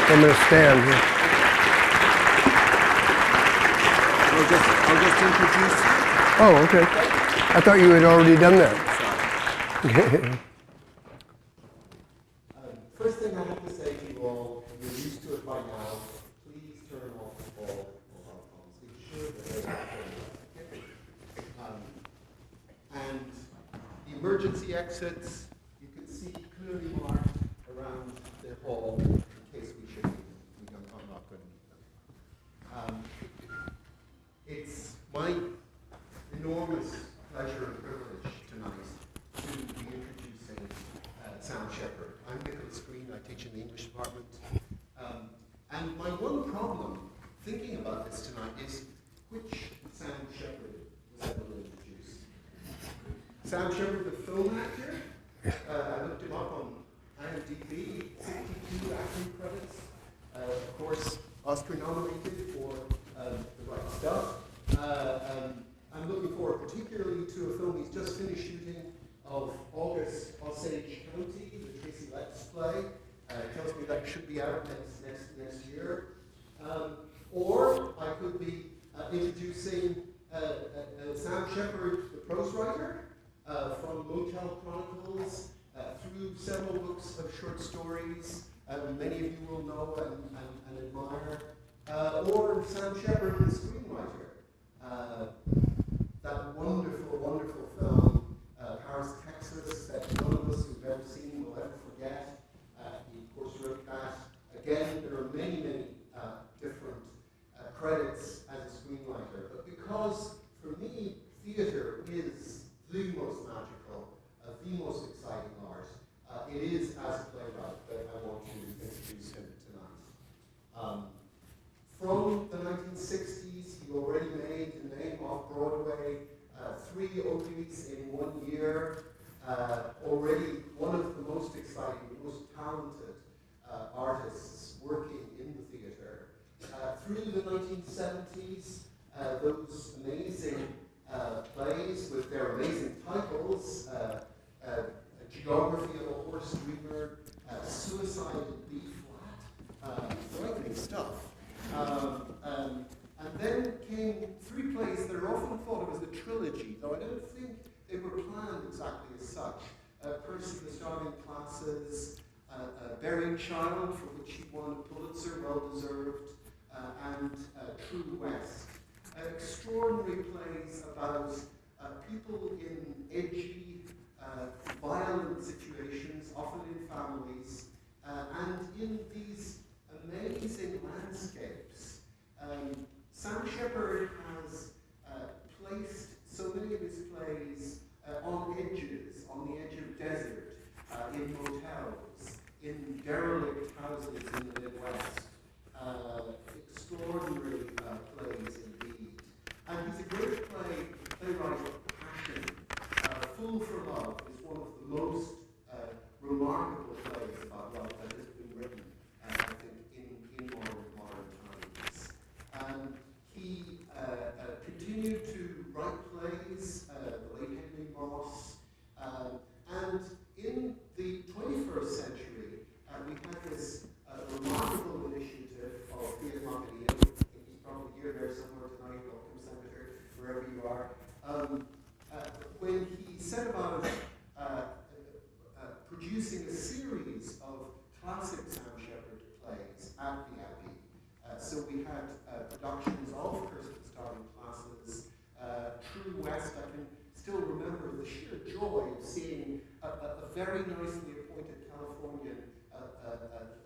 I'm going to stand here. I'll just introduce. Oh, okay. I thought you had already done that. First thing I have to say to you all, you're used to it by now, please turn off all mobile phones. Be sure that they're not turned off. And the emergency exits, you can see clearly marked around the hall in case we should need them. I'm not going to need them. It's my enormous pleasure and privilege tonight to be introducing Sam Shepard. I'm Nicholas Green, I teach in the English department. And my one problem thinking about this tonight is which Sam Shepard was I going to introduce? Sam Shepard, the film actor. I looked him up on IMDb, 62 acting credits. Of course, Oscar nominated for The Right Stuff. I'm looking forward particularly to a film he's just finished shooting of August Osage County, the Tracy Letts play. Tells me that should be out next year. Or I could be introducing Sam Shepard, the prose writer, from Motel Chronicles through several books of short stories many of you will know and admire. Or Sam Shepard, the screenwriter. That wonderful, wonderful film, Paris, Texas, that none of us who've ever seen will ever forget. He, of course, wrote that. Again, there are many, many different credits as a screenwriter. But because, for me, theater is the most magical, the most exciting art, it is as a playwright that I want to introduce him tonight. From the 1960s, he already made a name off Broadway, 3 Ogies in 1 year, already one of the most exciting, most talented artists working in the theater. Through the 1970s, those amazing plays with their amazing titles, Geography of a Horse Dreamer, Suicide in B Flat, frightening stuff. And then came 3 plays that are often thought of as a trilogy, though I don't think they were planned exactly as such. Percy the Starving Classes, Burying Child, for which he won a Pulitzer, well deserved, and True West. Extraordinary plays about people in edgy, violent situations, often in families, and in these amazing landscapes. Sam Shepard has placed so many of his plays on edges, on the edge of desert, in motels, in derelict houses in the Midwest. Extraordinary plays indeed. And he's a great playwright of passion. Fool for Love is one of the most remarkable plays about love that has been written, I think, in modern times. He continued to write plays, the late Henry Moss, and in the 21st century, we had this remarkable initiative of Pea Ridge. He's probably here, there somewhere tonight, welcome Senator, wherever you are. When he set about producing a series of classic Sam Shepard plays at the Abbey. So we had productions of Percy the Starving Classes, True West. I can still remember the sheer joy of seeing a very nicely appointed Californian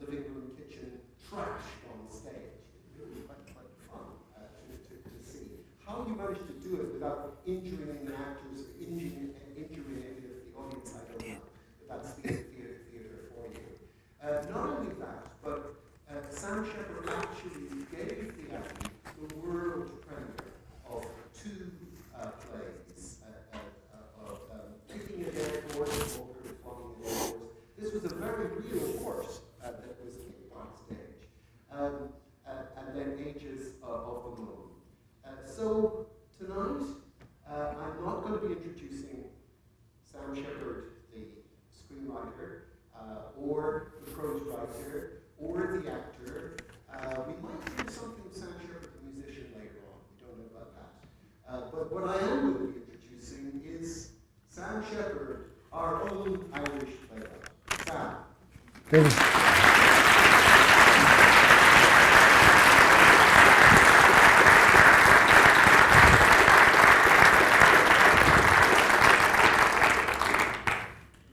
living room kitchen trashed on stage. Really quite fun to see. How you managed to do it without injuring the actors, or injuring any of the audience, I don't know. But that's theater for you. Not only that, but Sam Shepard actually gave the Abbey the world premiere of 2 plays, of Kicking a Dead Horse, Walker Flogging a Dead Horse. This was a very real horse that was kicked on stage. And then Ages of the Moon. So tonight, I'm not going to be introducing Shepard, our own Irish playwright. Sam. Thank you.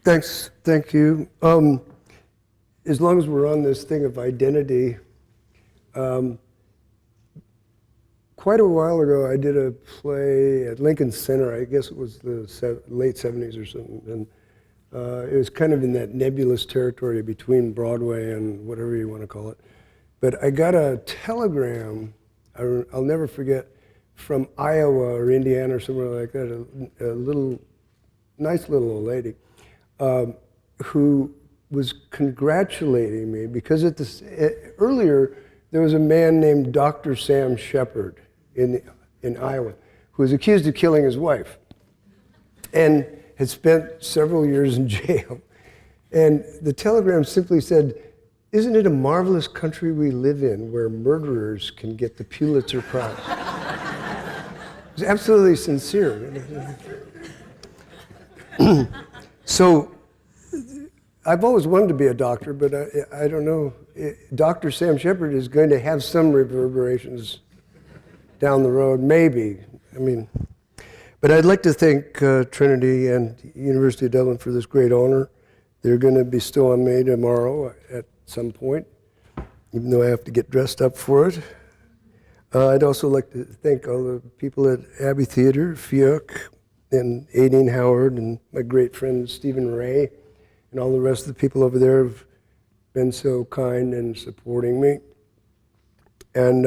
Thanks, thank you. As long as we're on this thing of identity, quite a while ago I did a play at Lincoln Center. I guess it was the late 70s or something. And it was kind of in that nebulous territory between Broadway and whatever you want to call it. But I got a telegram, I'll never forget, from Iowa or Indiana or somewhere like that, a nice little old lady. Who was congratulating me because earlier there was a man named Dr. Sam Shepard in Iowa who was accused of killing his wife and had spent several years in jail. And the telegram simply said, "Isn't it a marvelous country we live in where murderers can get the Pulitzer Prize?" It was absolutely sincere. So I've always wanted to be a doctor, but I don't know. Dr. Sam Shepard is going to have some reverberations down the road, maybe. But I'd like to thank Trinity and University of Dublin for this great honor. They're going to bestow on me tomorrow at some point, even though I have to get dressed up for it. I'd also like to thank all the people at Abbey Theatre, Fiuk, and Aideen Howard, and my great friend Stephen Ray, and all the rest of the people over there have been so kind and supporting me. And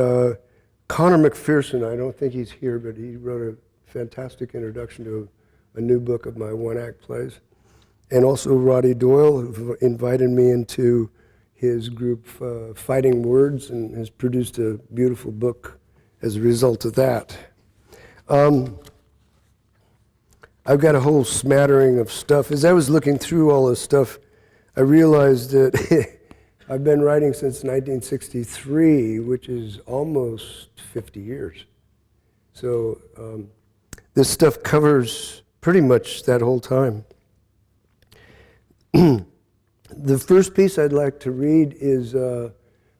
Connor McPherson, I don't think he's here, but he wrote a fantastic introduction to a new book of my one-act plays. And also Roddy Doyle, who invited me into his group Fighting Words, and has produced a beautiful book as a result of that. I've got a whole smattering of stuff. As I was looking through all this stuff, I realized that I've been writing since 1963, which is almost 50 years. So this stuff covers pretty much that whole time. The first piece I'd like to read is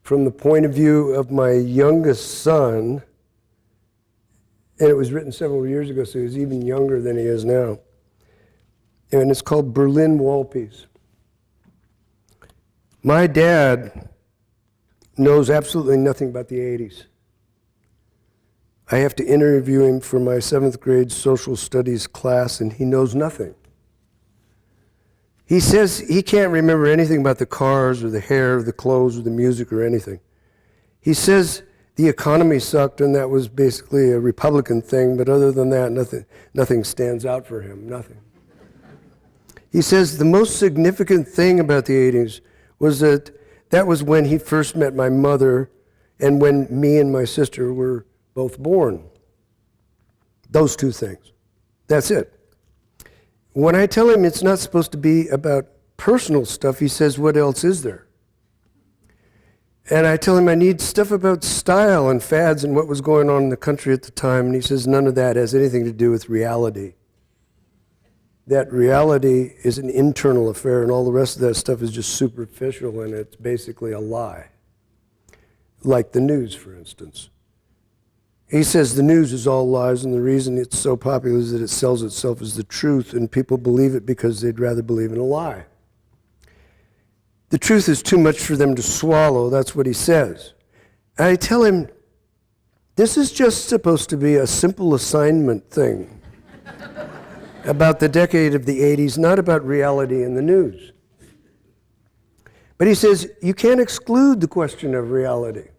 from the point of view of my youngest son. And it was written several years ago, so he's even younger than he is now. And it's called Berlin Wall Piece. My dad knows absolutely nothing about the 80s. I have to interview him for my 7th grade social studies class, and he knows nothing. He says he can't remember anything about the cars or the hair or the clothes or the music or anything. He says the economy sucked, and that was basically a Republican thing, but other than that, nothing stands out for him, nothing. He says the most significant thing about the 80s was that was when he first met my mother and when me and my sister were both born. Those two things. That's it. When I tell him it's not supposed to be about personal stuff, he says, what else is there? And I tell him I need stuff about style and fads and what was going on in the country at the time. And he says none of that has anything to do with reality. That reality is an internal affair, and all the rest of that stuff is just superficial, and it's basically a lie. Like the news, for instance. He says the news is all lies, and the reason it's so popular is that it sells itself as the truth, and people believe it because they'd rather believe in a lie. The truth is too much for them to swallow, that's what he says. And I tell him, this is just supposed to be a simple assignment thing about the decade of the 80s, not about reality in the news. But he says, you can't exclude the question of reality.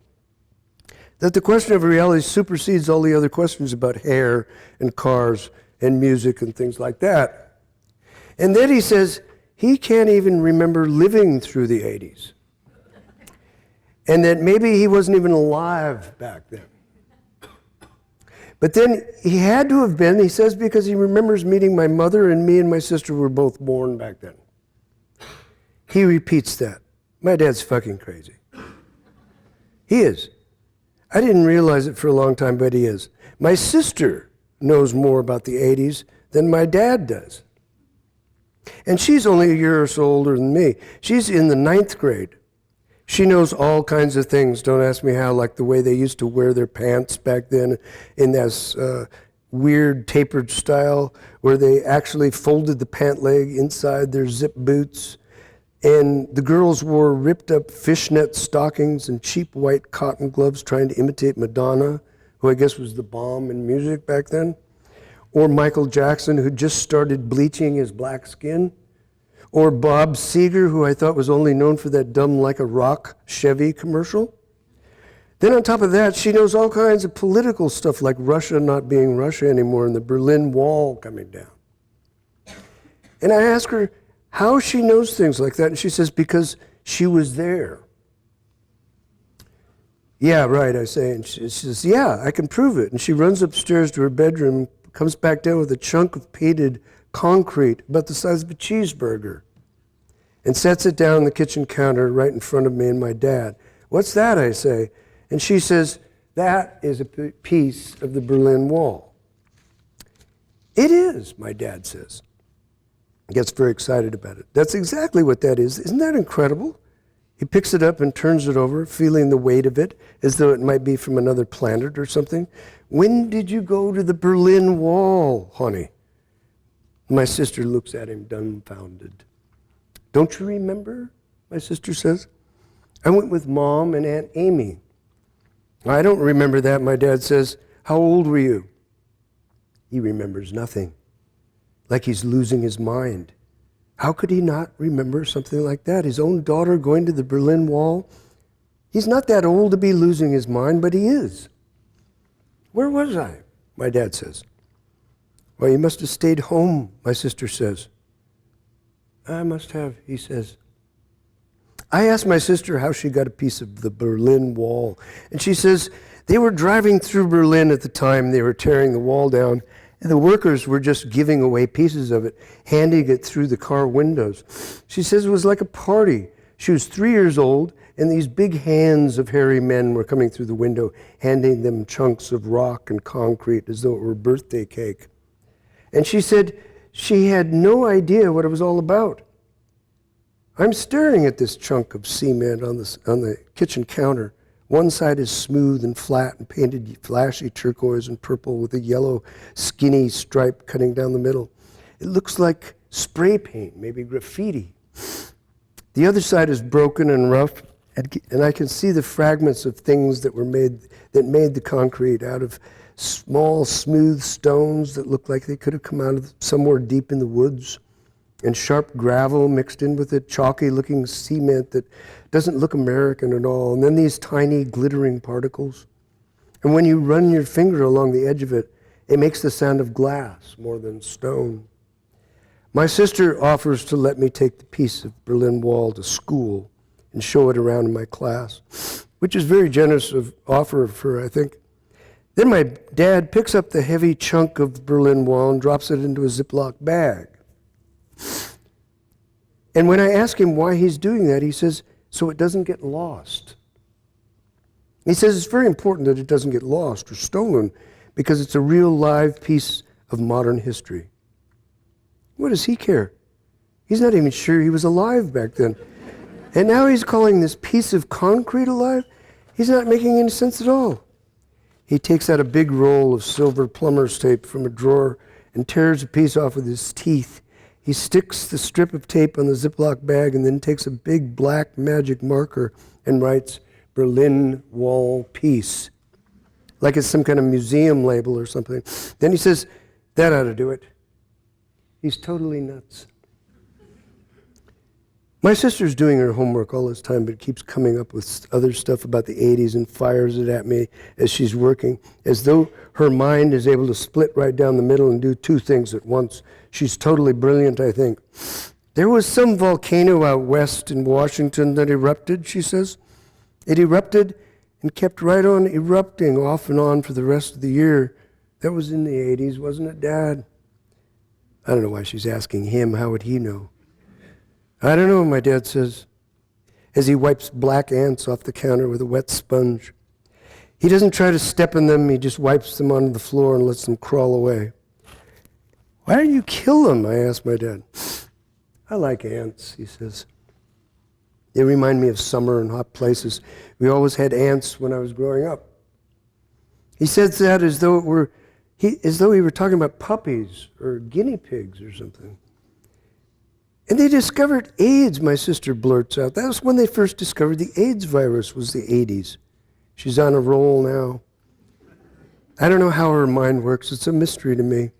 That the question of reality supersedes all the other questions about hair and cars and music and things like that. And then he says, he can't even remember living through the 80s. And that maybe he wasn't even alive back then. But then he had to have been, he says, because he remembers meeting my mother, and me and my sister were both born back then. He repeats that. My dad's fucking crazy. He is. I didn't realize it for a long time, but he is. My sister knows more about the 80s than my dad does. And she's only a year or so older than me. She's in the 9th grade. She knows all kinds of things. Don't ask me how, like the way they used to wear their pants back then in this weird tapered style where they actually folded the pant leg inside their zip boots. And the girls wore ripped up fishnet stockings and cheap white cotton gloves trying to imitate Madonna, who I guess was the bomb in music back then. Or Michael Jackson, who just started bleaching his black skin. Or Bob Seger, who I thought was only known for that dumb Like a Rock Chevy commercial. Then on top of that, she knows all kinds of political stuff like Russia not being Russia anymore and the Berlin Wall coming down. And I ask her how she knows things like that, and she says, because she was there. Yeah, right, I say, and she says, yeah, I can prove it. And she runs upstairs to her bedroom, comes back down with a chunk of painted concrete about the size of a cheeseburger and sets it down on the kitchen counter right in front of me and my dad. What's that, I say? And she says, that is a piece of the Berlin Wall. It is, my dad says. He gets very excited about it. That's exactly what that is. Isn't that incredible? He picks it up and turns it over, feeling the weight of it, as though it might be from another planet or something. When did you go to the Berlin Wall, honey? My sister looks at him dumbfounded. Don't you remember? My sister says. I went with Mom and Aunt Amy. I don't remember that, my dad says. How old were you? He remembers nothing, like he's losing his mind. How could he not remember something like that? His own daughter going to the Berlin Wall? He's not that old to be losing his mind, but he is. Where was I? My dad says. Well, you must have stayed home, my sister says. I must have, he says. I asked my sister how she got a piece of the Berlin Wall, and she says they were driving through Berlin at the time they were tearing the wall down, and the workers were just giving away pieces of it, handing it through the car windows. She says it was like a party. She was 3 years old, and these big hands of hairy men were coming through the window, handing them chunks of rock and concrete as though it were birthday cake. And she said she had no idea what it was all about. I'm staring at this chunk of cement on the kitchen counter. One side is smooth and flat and painted flashy turquoise and purple with a yellow skinny stripe cutting down the middle. It looks like spray paint, maybe graffiti. The other side is broken and rough, and I can see the fragments of things that made the concrete out of small, smooth stones that look like they could have come out of somewhere deep in the woods, and sharp gravel mixed in with it, chalky-looking cement that doesn't look American at all, and then these tiny, glittering particles. And when you run your finger along the edge of it, it makes the sound of glass more than stone. My sister offers to let me take the piece of Berlin Wall to school and show it around in my class, which is very generous of offer of her, I think. Then my dad picks up the heavy chunk of Berlin Wall and drops it into a Ziploc bag. And when I ask him why he's doing that, he says, so it doesn't get lost. He says it's very important that it doesn't get lost or stolen because it's a real live piece of modern history. What does he care? He's not even sure he was alive back then. And now he's calling this piece of concrete alive? He's not making any sense at all. He takes out a big roll of silver plumber's tape from a drawer and tears a piece off with his teeth. He sticks the strip of tape on the Ziploc bag and then takes a big black magic marker and writes Berlin Wall Peace, like it's some kind of museum label or something. Then he says, that ought to do it. He's totally nuts. My sister's doing her homework all this time, but keeps coming up with other stuff about the 80s and fires it at me as she's working, as though her mind is able to split right down the middle and do two things at once. She's totally brilliant, I think. There was some volcano out west in Washington that erupted, she says. It erupted and kept right on erupting off and on for the rest of the year. That was in the 80s, wasn't it, Dad? I don't know why she's asking him. How would he know? I don't know, my dad says, as he wipes black ants off the counter with a wet sponge. He doesn't try to step in them, he just wipes them onto the floor and lets them crawl away. Why don't you kill them? I asked my dad. I like ants, he says. They remind me of summer and hot places. We always had ants when I was growing up. He says that as though he were talking about puppies or guinea pigs or something. And they discovered AIDS, my sister blurts out. That was when they first discovered the AIDS virus, was the 80s. She's on a roll now. I don't know how her mind works. It's a mystery to me.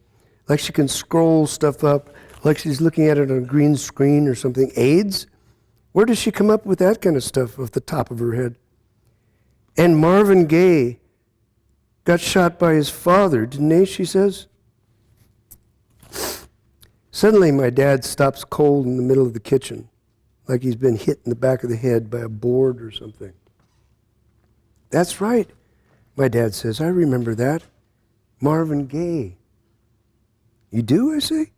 Like she can scroll stuff up, like she's looking at it on a green screen or something. AIDS? Where does she come up with that kind of stuff off the top of her head? And Marvin Gaye got shot by his father, didn't he, she says? Suddenly, my dad stops cold in the middle of the kitchen, like he's been hit in the back of the head by a board or something. That's right, my dad says. I remember that. Marvin Gaye. You do, I say?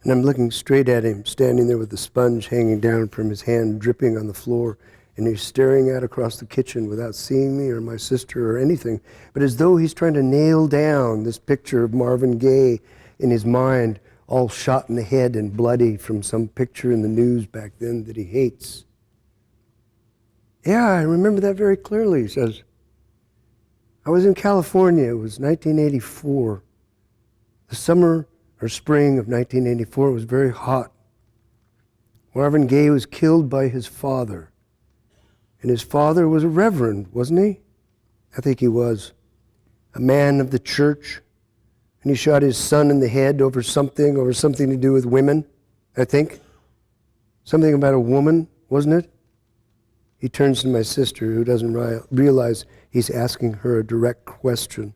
And I'm looking straight at him, standing there with the sponge hanging down from his hand, dripping on the floor, and he's staring out across the kitchen without seeing me or my sister or anything, but as though he's trying to nail down this picture of Marvin Gaye in his mind, all shot in the head and bloody from some picture in the news back then that he hates. Yeah, I remember that very clearly, he says. I was in California. It was 1984. The summer or spring of 1984 was very hot. Marvin Gaye was killed by his father. And his father was a reverend, wasn't he? I think he was. A man of the church. And he shot his son in the head over something to do with women, I think. Something about a woman, wasn't it? He turns to my sister, who doesn't realize he's asking her a direct question,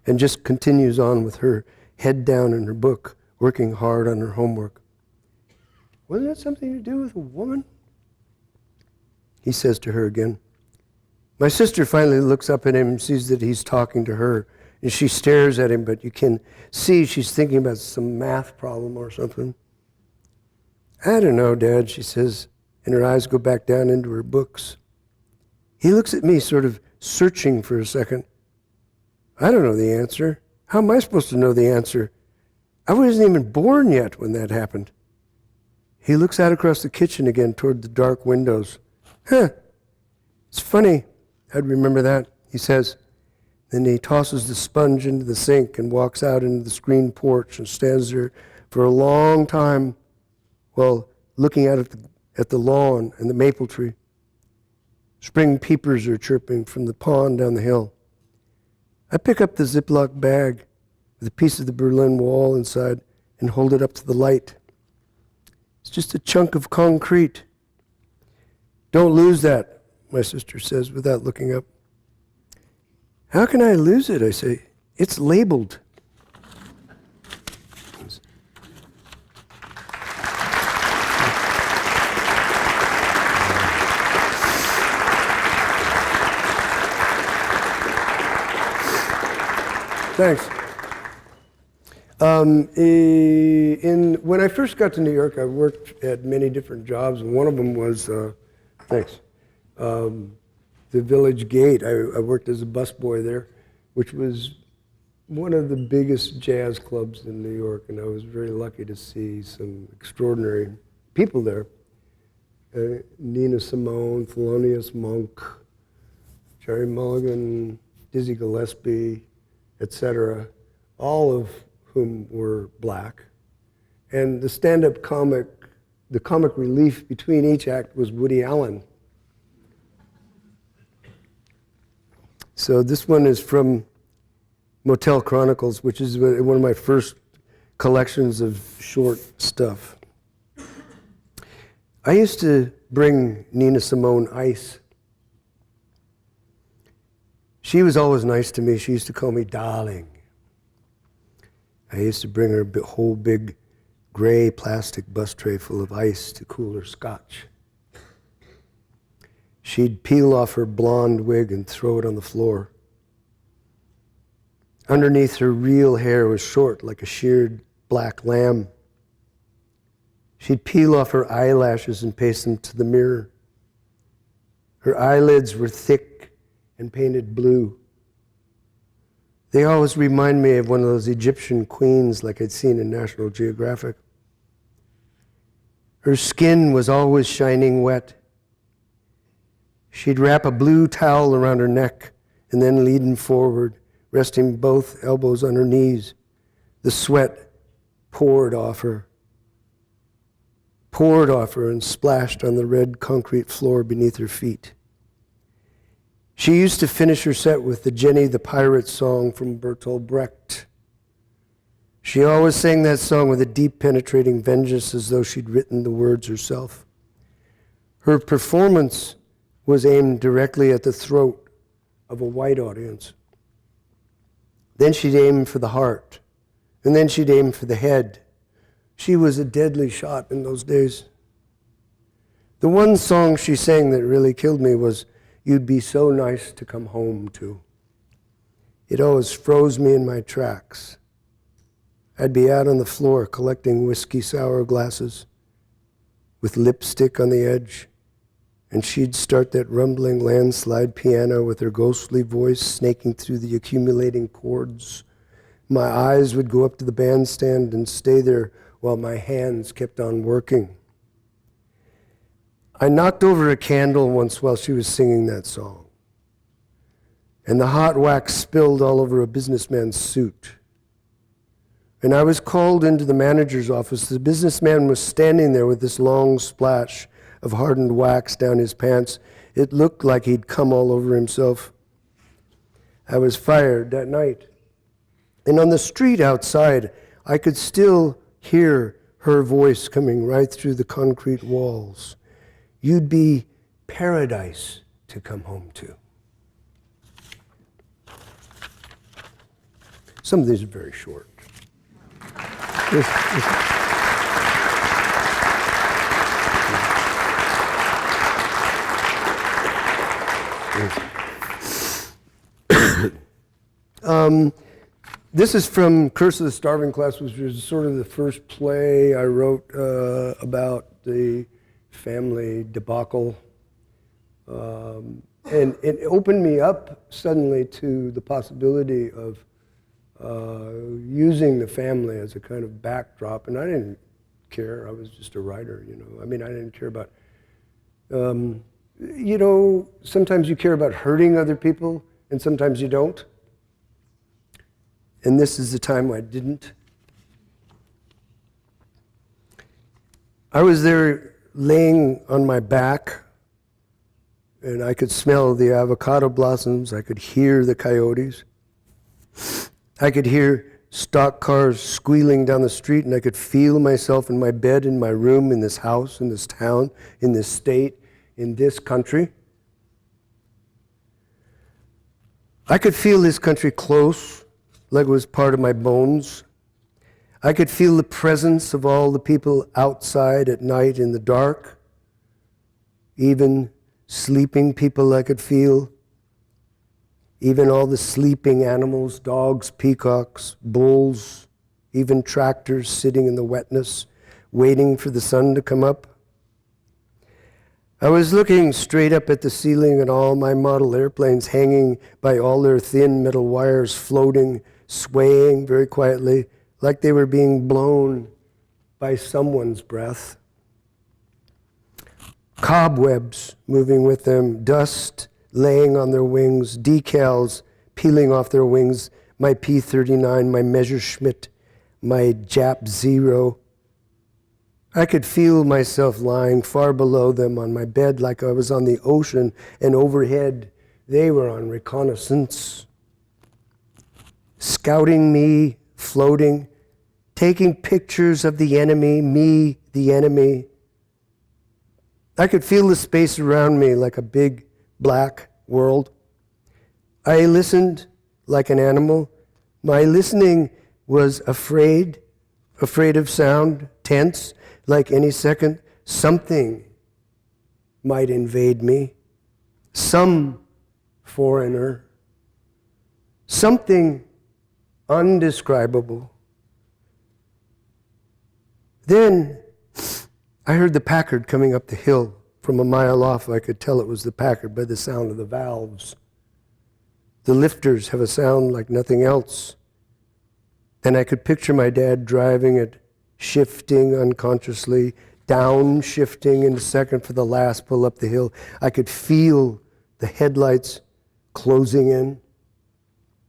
and just continues on with her head down in her book, working hard on her homework. Wasn't that something to do with a woman? He says to her again. My sister finally looks up at him and sees that he's talking to her. And she stares at him, but you can see she's thinking about some math problem or something. I don't know, Dad, she says, and her eyes go back down into her books. He looks at me, sort of searching for a second. I don't know the answer. How am I supposed to know the answer? I wasn't even born yet when that happened. He looks out across the kitchen again toward the dark windows. It's funny. I'd remember that, he says. Then he tosses the sponge into the sink and walks out into the screened porch and stands there for a long time while looking out at the lawn and the maple tree. Spring peepers are chirping from the pond down the hill. I pick up the Ziploc bag with a piece of the Berlin Wall inside and hold it up to the light. It's just a chunk of concrete. Don't lose that, my sister says without looking up. How can I lose it, I say. It's labeled. Thanks. When I first got to New York, I worked at many different jobs, and one of them was, the Village Gate. I worked as a busboy there, which was one of the biggest jazz clubs in New York, and I was very lucky to see some extraordinary people there. Nina Simone, Thelonious Monk, Jerry Mulligan, Dizzy Gillespie, etc., all of whom were black. And the stand-up comic, the comic relief between each act was Woody Allen. So this one is from Motel Chronicles, which is one of my first collections of short stuff. I used to bring Nina Simone ice. She was always nice to me. She used to call me darling. I used to bring her a whole big gray plastic bus tray full of ice to cool her scotch. She'd peel off her blonde wig and throw it on the floor. Underneath, her real hair was short like a sheared black lamb. She'd peel off her eyelashes and paste them to the mirror. Her eyelids were thick and painted blue. They always remind me of one of those Egyptian queens like I'd seen in National Geographic. Her skin was always shining wet. She'd wrap a blue towel around her neck and then lean forward, resting both elbows on her knees. The sweat poured off her and splashed on the red concrete floor beneath her feet. She used to finish her set with the Jenny the Pirate song from Bertolt Brecht. She always sang that song with a deep, penetrating vengeance, as though she'd written the words herself. Her performance was aimed directly at the throat of a white audience. Then she'd aim for the heart, and then she'd aim for the head. She was a deadly shot in those days. The one song she sang that really killed me was "You'd Be So Nice to Come Home To." It always froze me in my tracks. I'd be out on the floor collecting whiskey sour glasses with lipstick on the edge, and she'd start that rumbling landslide piano with her ghostly voice snaking through the accumulating chords. My eyes would go up to the bandstand and stay there while my hands kept on working. I knocked over a candle once while she was singing that song, and the hot wax spilled all over a businessman's suit. And I was called into the manager's office. The businessman was standing there with this long splash of hardened wax down his pants. It looked like he'd come all over himself. I was fired that night. And on the street outside, I could still hear her voice coming right through the concrete walls. You'd be paradise to come home to. Some of these are very short. This is from Curse of the Starving Class, which was sort of the first play I wrote about the family debacle. And it opened me up suddenly to the possibility of using the family as a kind of backdrop. And I didn't care. I was just a writer, you know. I mean, I didn't care about, you know, sometimes you care about hurting other people, and sometimes you don't. And this is the time I didn't. I was there laying on my back, and I could smell the avocado blossoms. I could hear the coyotes. I could hear stock cars squealing down the street, and I could feel myself in my bed, in my room, in this house, in this town, in this state, in this country. I could feel this country close, like it was part of my bones. I could feel the presence of all the people outside at night in the dark. Even sleeping people I could feel. Even all the sleeping animals, dogs, peacocks, bulls, even tractors sitting in the wetness, waiting for the sun to come up. I was looking straight up at the ceiling at all my model airplanes hanging by all their thin metal wires, floating, swaying very quietly, like they were being blown by someone's breath. Cobwebs moving with them, dust laying on their wings, decals peeling off their wings, my P-39, my Messerschmitt, my Jap Zero. I could feel myself lying far below them on my bed like I was on the ocean, and overhead they were on reconnaissance, scouting me, floating, taking pictures of the enemy, me, the enemy. I could feel the space around me like a big black world. I listened like an animal. My listening was afraid of sound, tense, like any second something might invade me, some foreigner, something undescribable. Then I heard the Packard coming up the hill. From a mile off, I could tell it was the Packard by the sound of the valves. The lifters have a sound like nothing else. And I could picture my dad driving it, shifting unconsciously, downshifting in a second for the last pull up the hill. I could feel the headlights closing in,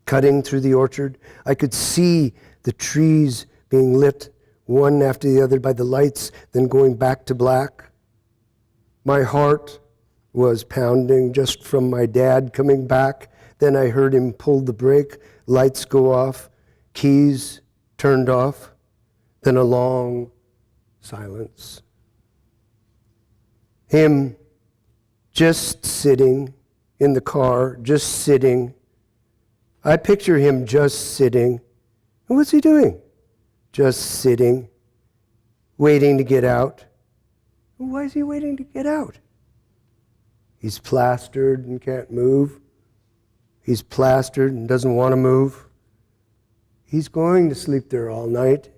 cutting through the orchard. I could see the trees being lit one after the other by the lights, then going back to black. My heart was pounding just from my dad coming back. Then I heard him pull the brake, lights go off, keys turned off, then a long silence. Him just sitting in the car, just sitting. I picture him just sitting. And what's he doing? Just sitting, waiting to get out. Why is he waiting to get out? He's plastered and can't move. He's plastered and doesn't want to move. He's going to sleep there all night.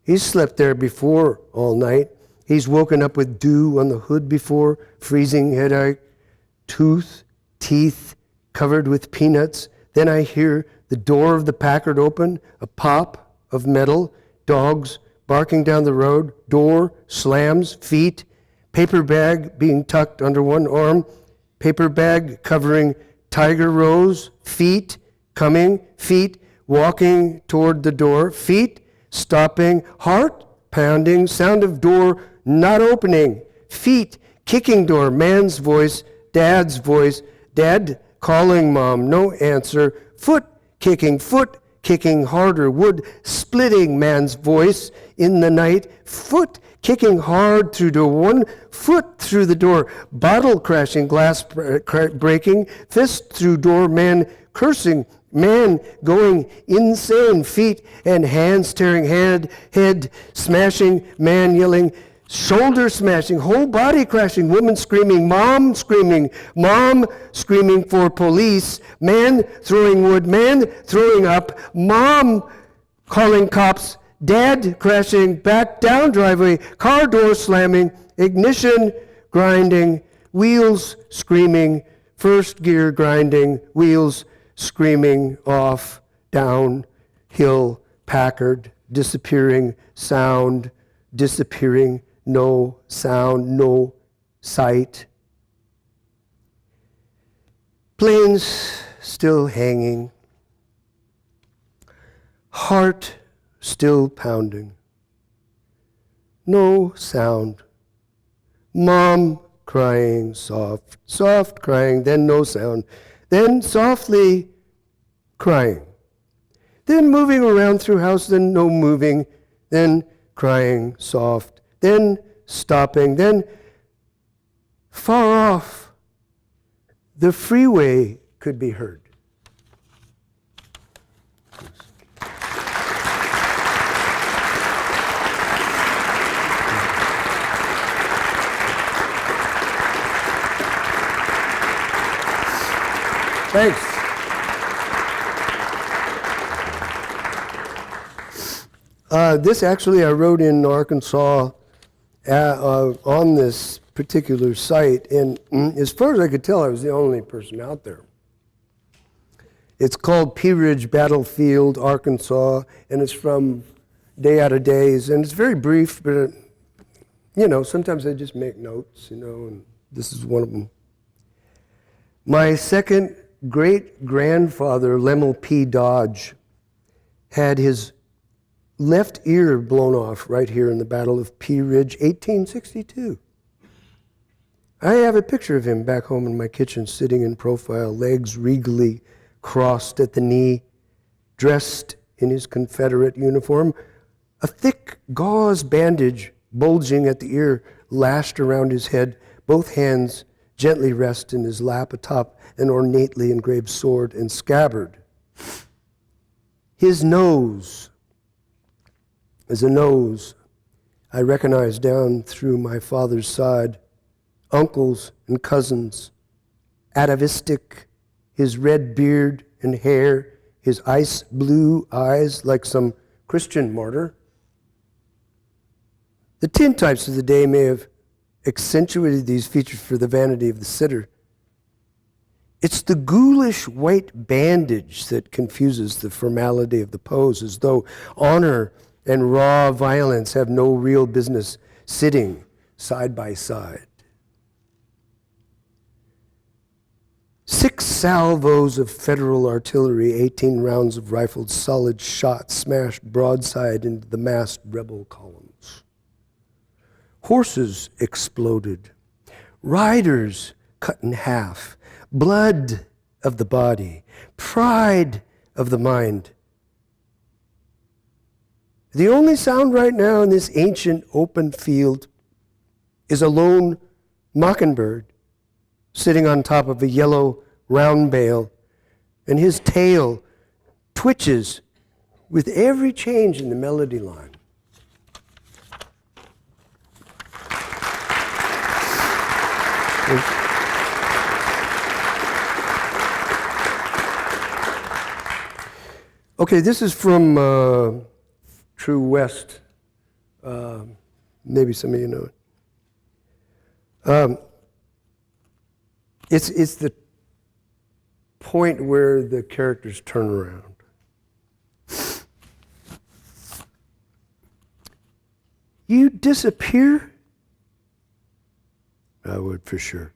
He's slept there before all night. He's woken up with dew on the hood before, freezing headache, teeth covered with peanuts. Then I hear the door of the Packard open, a pop of metal, dogs barking down the road, door slams, feet, paper bag being tucked under one arm, paper bag covering tiger rose, feet coming, feet walking toward the door, feet stopping, heart pounding, sound of door not opening, feet kicking door, man's voice, dad calling mom, no answer, foot kicking harder, wood splitting, man's voice in the night, foot kicking hard through door, one foot through the door, bottle crashing, glass breaking, fist through door, man cursing, man going insane, feet and hands tearing, head smashing, man yelling, shoulder smashing, whole body crashing, woman screaming mom screaming for police, man throwing wood, man throwing up, mom calling cops, dad crashing, back down driveway, car door slamming, ignition grinding, wheels screaming, first gear grinding, wheels screaming off, down, hill, Packard, disappearing, sound, disappearing, no sound, no sight. Planes still hanging, heart still pounding, no sound. Mom crying, soft crying, then no sound, then softly crying, then moving around through house, then no moving, then crying soft, then stopping, then far off, the freeway could be heard. Thanks. This actually I wrote in Arkansas on this particular site, and as far as I could tell, I was the only person out there. It's called Pea Ridge Battlefield, Arkansas, and it's from Day Out of Days, and it's very brief, but sometimes I just make notes, and this is one of them. My second great-grandfather, Lemuel P. Dodge, had his left ear blown off right here in the Battle of Pea Ridge, 1862. I have a picture of him back home in my kitchen, sitting in profile, legs regally crossed at the knee, dressed in his Confederate uniform, a thick gauze bandage bulging at the ear lashed around his head, both hands gently rest in his lap atop an ornately engraved sword and scabbard. His nose is a nose I recognize down through my father's side, uncles and cousins, atavistic, his red beard and hair, his ice blue eyes like some Christian martyr. The tintypes of the day may have accentuated these features for the vanity of the sitter. It's the ghoulish white bandage that confuses the formality of the pose, as though honor and raw violence have no real business sitting side by side. 6 salvos of federal artillery, 18 rounds of rifled solid shot smashed broadside into the massed rebel columns. Horses exploded, riders cut in half, blood of the body, pride of the mind. The only sound right now in this ancient open field is a lone mockingbird sitting on top of a yellow round bale, and his tail twitches with every change in the melody line. Okay, this is from True West. Maybe some of you know it. It's the point where the characters turn around. You disappear? I would for sure.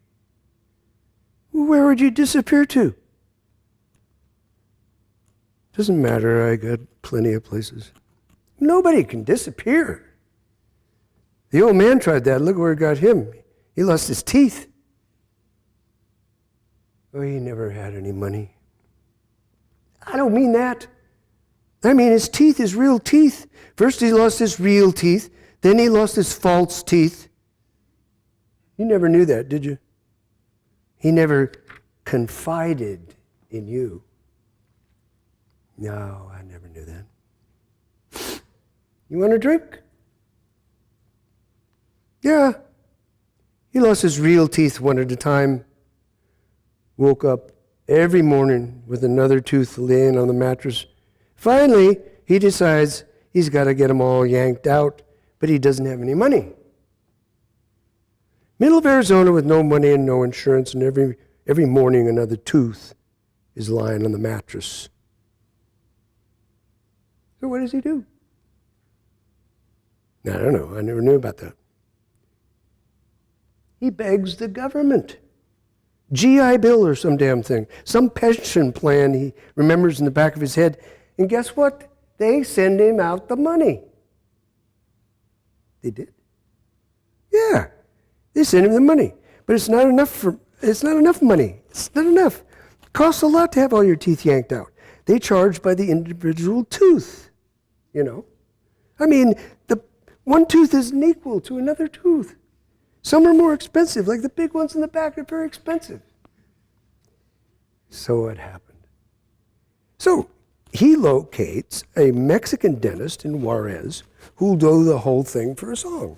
Where would you disappear to? Doesn't matter, I got plenty of places. Nobody can disappear. The old man tried that. Look where it got him. He lost his teeth. Oh, he never had any money. I don't mean that. I mean his teeth, his real teeth. First he lost his real teeth, then he lost his false teeth. You never knew that, did you? He never confided in you. No, I never knew that. You want a drink? Yeah. He lost his real teeth one at a time. Woke up every morning with another tooth laying on the mattress. Finally, he decides he's got to get them all yanked out, but he doesn't have any money. Middle of Arizona with no money and no insurance, and every morning another tooth is lying on the mattress. So what does he do? I don't know. I never knew about that. He begs the government. GI Bill or some damn thing. Some pension plan he remembers in the back of his head. And guess what? They send him out the money. They did? Yeah. They send him the money. But it's not enough money. It's not enough. It costs a lot to have all your teeth yanked out. They charge by the individual tooth, you know. I mean, the one tooth isn't equal to another tooth. Some are more expensive, like the big ones in the back are very expensive. So it happened. So he locates a Mexican dentist in Juarez who'll do the whole thing for a song.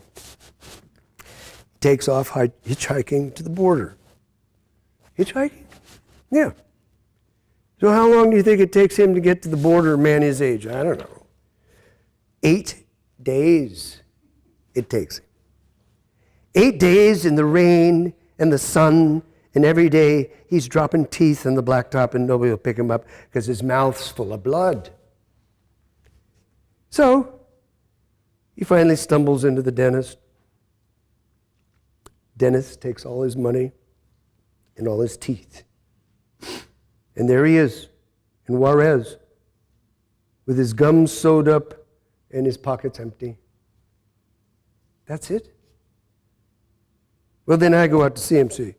Takes off hitchhiking to the border. Hitchhiking? Yeah. So how long do you think it takes him to get to the border, man his age? I don't know. 8 days it takes him. 8 days in the rain and the sun, and every day he's dropping teeth on the blacktop and nobody will pick him up because his mouth's full of blood. So he finally stumbles into the dentist. Dentist takes all his money and all his teeth. And there he is in Juarez with his gums sewed up and his pockets empty. That's it. Well, then I go out to CMC.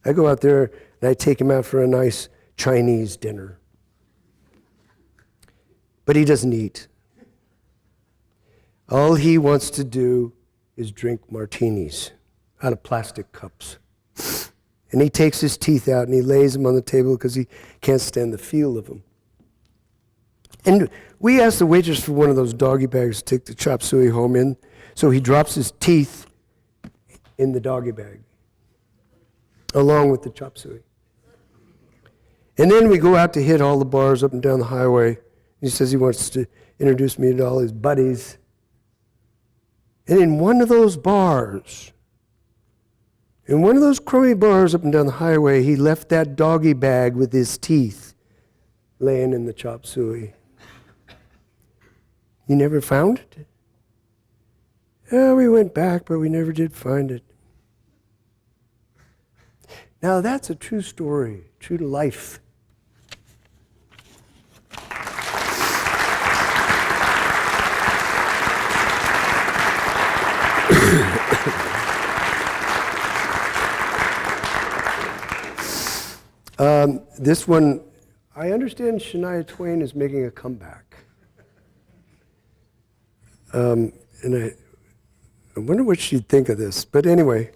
I go out there and I take him out for a nice Chinese dinner. But he doesn't eat. All he wants to do is drink martinis out of plastic cups. And he takes his teeth out and he lays them on the table because he can't stand the feel of them. And we asked the waitress for one of those doggy bags to take the chop suey home in. So he drops his teeth in the doggy bag, along with the chop suey. And then we go out to hit all the bars up and down the highway. He says he wants to introduce me to all his buddies. And in one of those bars, in one of those crummy bars up and down the highway, he left that doggy bag with his teeth laying in the chop suey. You never found it? Yeah, we went back, but we never did find it. Now that's a true story, true to life. This one, I understand Shania Twain is making a comeback. And I wonder what she'd think of this. But anyway,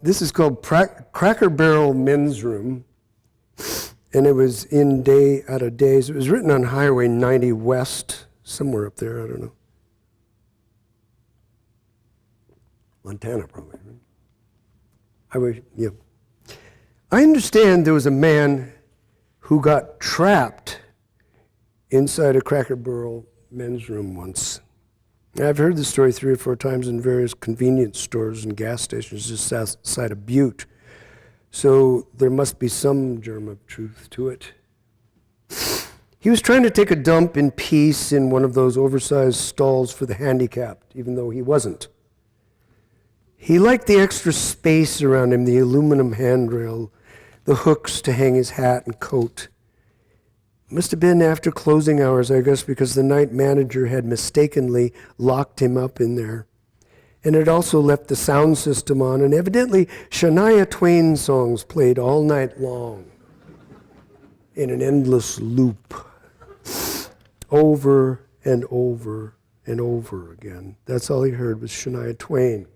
this is called Cracker Barrel Men's Room. And it was in Day Out of Days. It was written on Highway 90 West, somewhere up there, I don't know. Montana, probably. Right? I understand there was a man who got trapped inside a Cracker Barrel men's room once. I've heard the story 3 or 4 times in various convenience stores and gas stations just outside of Butte. So there must be some germ of truth to it. He was trying to take a dump in peace in one of those oversized stalls for the handicapped, even though he wasn't. He liked the extra space around him, the aluminum handrail, the hooks to hang his hat and coat. It must have been after closing hours, I guess, because the night manager had mistakenly locked him up in there. And it also left the sound system on, and evidently Shania Twain songs played all night long in an endless loop, over and over and over again. That's all he heard was Shania Twain.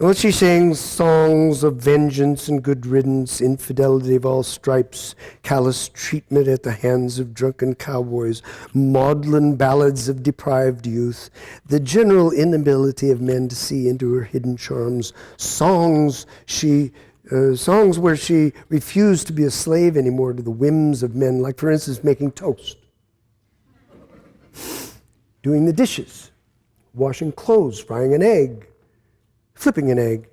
Well, she sang songs of vengeance and good riddance, infidelity of all stripes, callous treatment at the hands of drunken cowboys, maudlin ballads of deprived youth, the general inability of men to see into her hidden charms, songs where she refused to be a slave anymore to the whims of men, like, for instance, making toast, doing the dishes, washing clothes, frying an egg, flipping an egg,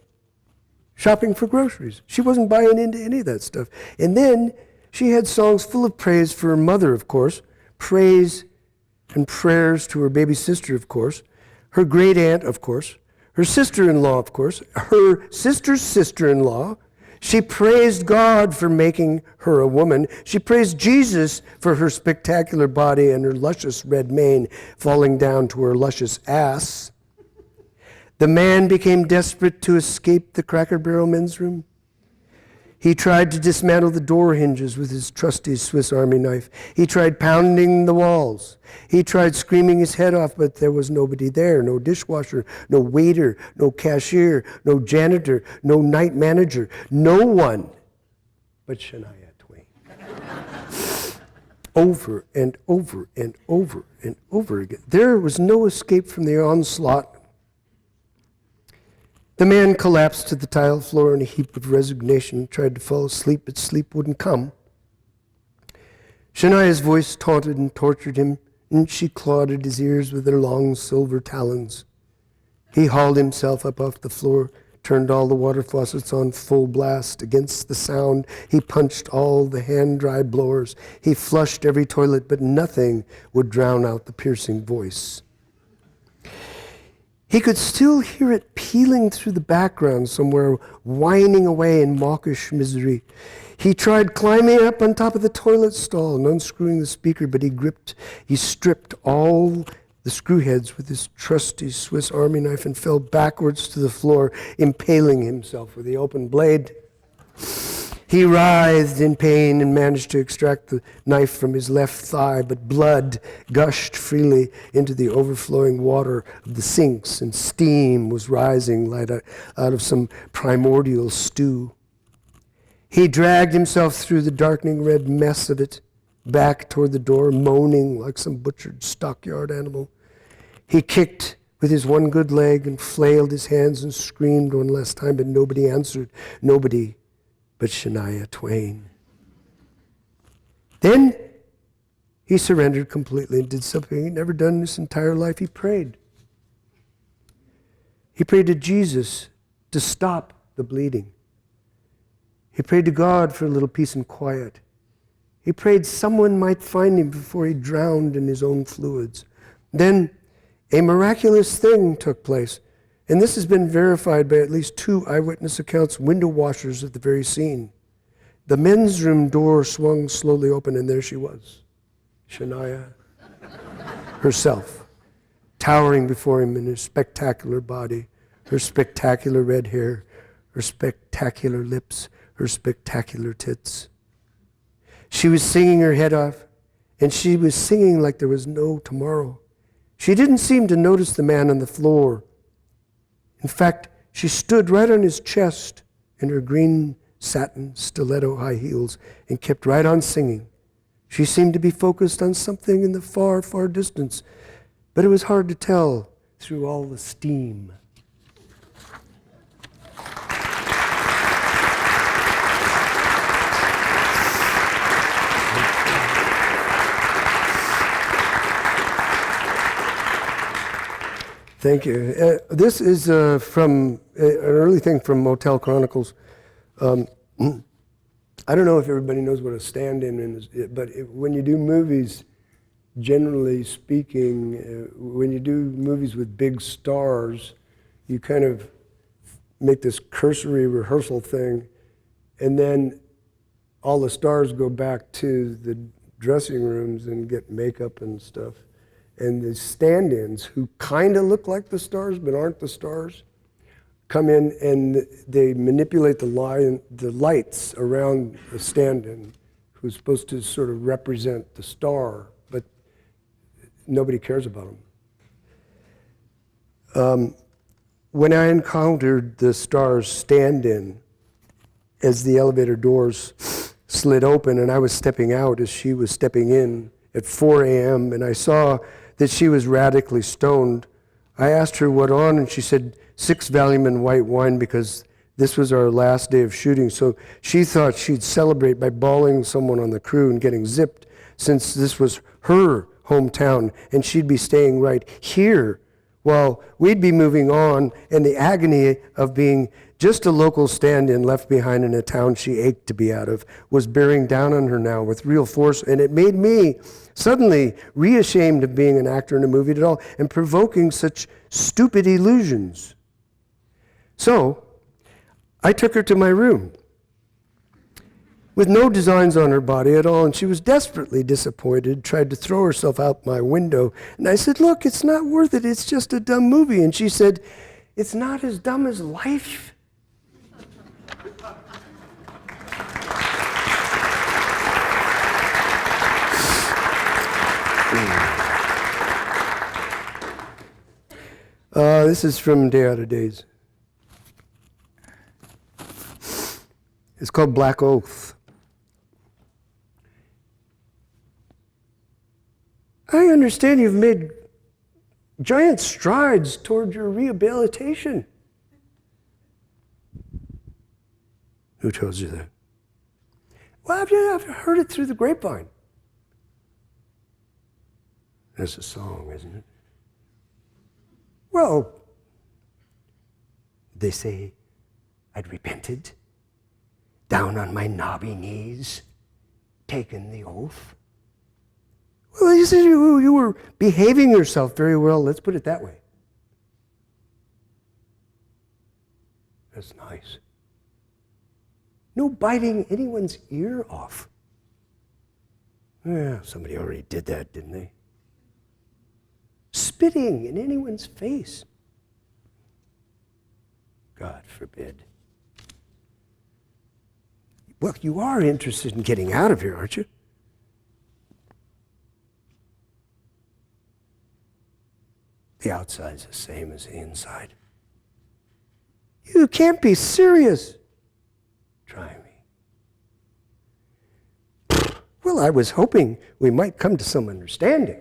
shopping for groceries. She wasn't buying into any of that stuff. And then she had songs full of praise for her mother, of course, praise and prayers to her baby sister, of course, her great aunt, of course, her sister-in-law, of course, her sister's sister-in-law. She praised God for making her a woman. She praised Jesus for her spectacular body and her luscious red mane falling down to her luscious ass. The man became desperate to escape the Cracker Barrel men's room. He tried to dismantle the door hinges with his trusty Swiss Army knife. He tried pounding the walls. He tried screaming his head off, but there was nobody there. No dishwasher, no waiter, no cashier, no janitor, no night manager. No one but Shania Twain. Over and over and over and over again. There was no escape from the onslaught. The man collapsed to the tile floor in a heap of resignation, tried to fall asleep, but sleep wouldn't come. Shania's voice taunted and tortured him, and she clawed at his ears with her long silver talons. He hauled himself up off the floor, turned all the water faucets on full blast. Against the sound, he punched all the hand-dry blowers. He flushed every toilet, but nothing would drown out the piercing voice. He could still hear it pealing through the background somewhere, whining away in mawkish misery. He tried climbing up on top of the toilet stall and unscrewing the speaker, but he stripped all the screw heads with his trusty Swiss Army knife and fell backwards to the floor, impaling himself with the open blade. He writhed in pain and managed to extract the knife from his left thigh, but blood gushed freely into the overflowing water of the sinks, and steam was rising out of some primordial stew. He dragged himself through the darkening red mess of it, back toward the door, moaning like some butchered stockyard animal. He kicked with his one good leg and flailed his hands and screamed one last time, but nobody answered. Nobody but Shania Twain. Then he surrendered completely and did something he'd never done in his entire life. He prayed. He prayed to Jesus to stop the bleeding. He prayed to God for a little peace and quiet. He prayed someone might find him before he drowned in his own fluids. Then a miraculous thing took place, and this has been verified by at least 2 eyewitness accounts, window washers at the very scene. The men's room door swung slowly open, and there she was, Shania herself, towering before him in her spectacular body, her spectacular red hair, her spectacular lips, her spectacular tits. She was singing her head off, and she was singing like there was no tomorrow. She didn't seem to notice the man on the floor. In fact, she stood right on his chest in her green satin stiletto high heels and kept right on singing. She seemed to be focused on something in the far, far distance, but it was hard to tell through all the steam. Thank you. This is from an early thing from Motel Chronicles. I don't know if everybody knows what a stand-in is, but when you do movies, generally speaking, when you do movies with big stars, you kind of make this cursory rehearsal thing, and then all the stars go back to the dressing rooms and get makeup and stuff. And the stand-ins, who kind of look like the stars but aren't the stars, come in and they manipulate the lights around the stand-in, who's supposed to sort of represent the star, but nobody cares about them. When I encountered the star's stand-in, as the elevator doors slid open and I was stepping out as she was stepping in at 4 a.m., and I saw that she was radically stoned, I asked her what on, and she said 6 Valium and white wine because this was our last day of shooting. So she thought she'd celebrate by bawling someone on the crew and getting zipped, since this was her hometown and she'd be staying right here while we'd be moving on, and the agony of being just a local stand-in left behind in a town she ached to be out of was bearing down on her now with real force, and it made me suddenly reashamed of being an actor in a movie at all and provoking such stupid illusions. So I took her to my room with no designs on her body at all, and she was desperately disappointed, tried to throw herself out my window. And I said, look, it's not worth it. It's just a dumb movie. And she said, it's not as dumb as life. This is from Day Out of Days. It's called Black Oath. I understand you've made giant strides toward your rehabilitation. Who tells you that? Well, I've heard it through the grapevine. That's a song, isn't it? Well, they say I'd repented, down on my knobby knees, taken the oath. Well, you said you were behaving yourself very well. Let's put it that way. That's nice. No biting anyone's ear off. Yeah, somebody already did that, didn't they? Spitting in anyone's face. God forbid. Well, you are interested in getting out of here, aren't you? The outside's the same as the inside. You can't be serious. Try me. Well, I was hoping we might come to some understanding.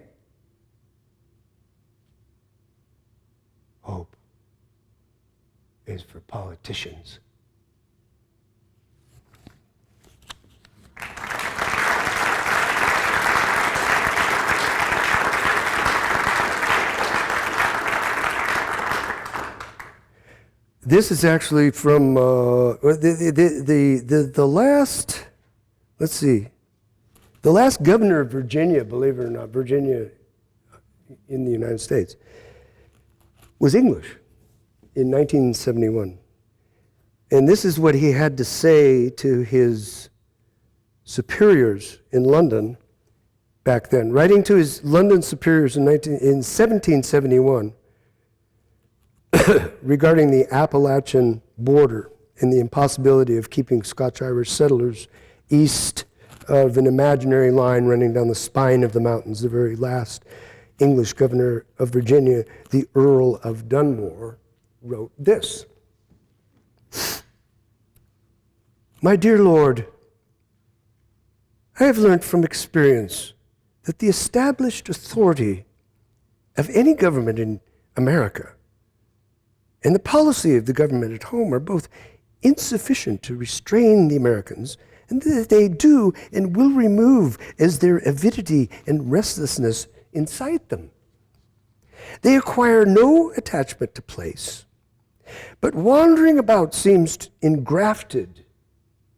Hope is for politicians. This is actually from the last, let's see, The last governor of Virginia, believe it or not, Virginia in the United States, was English in 1971. And this is what he had to say to his superiors in London back then. Writing to his London superiors in 1771 regarding the Appalachian border and the impossibility of keeping Scotch-Irish settlers east of an imaginary line running down the spine of the mountains. The very last English governor of Virginia, the Earl of Dunmore, wrote this. My dear Lord, I have learnt from experience that the established authority of any government in America and the policy of the government at home are both insufficient to restrain the Americans, and that they do and will remove as their avidity and restlessness incite them. They acquire no attachment to place, but wandering about seems engrafted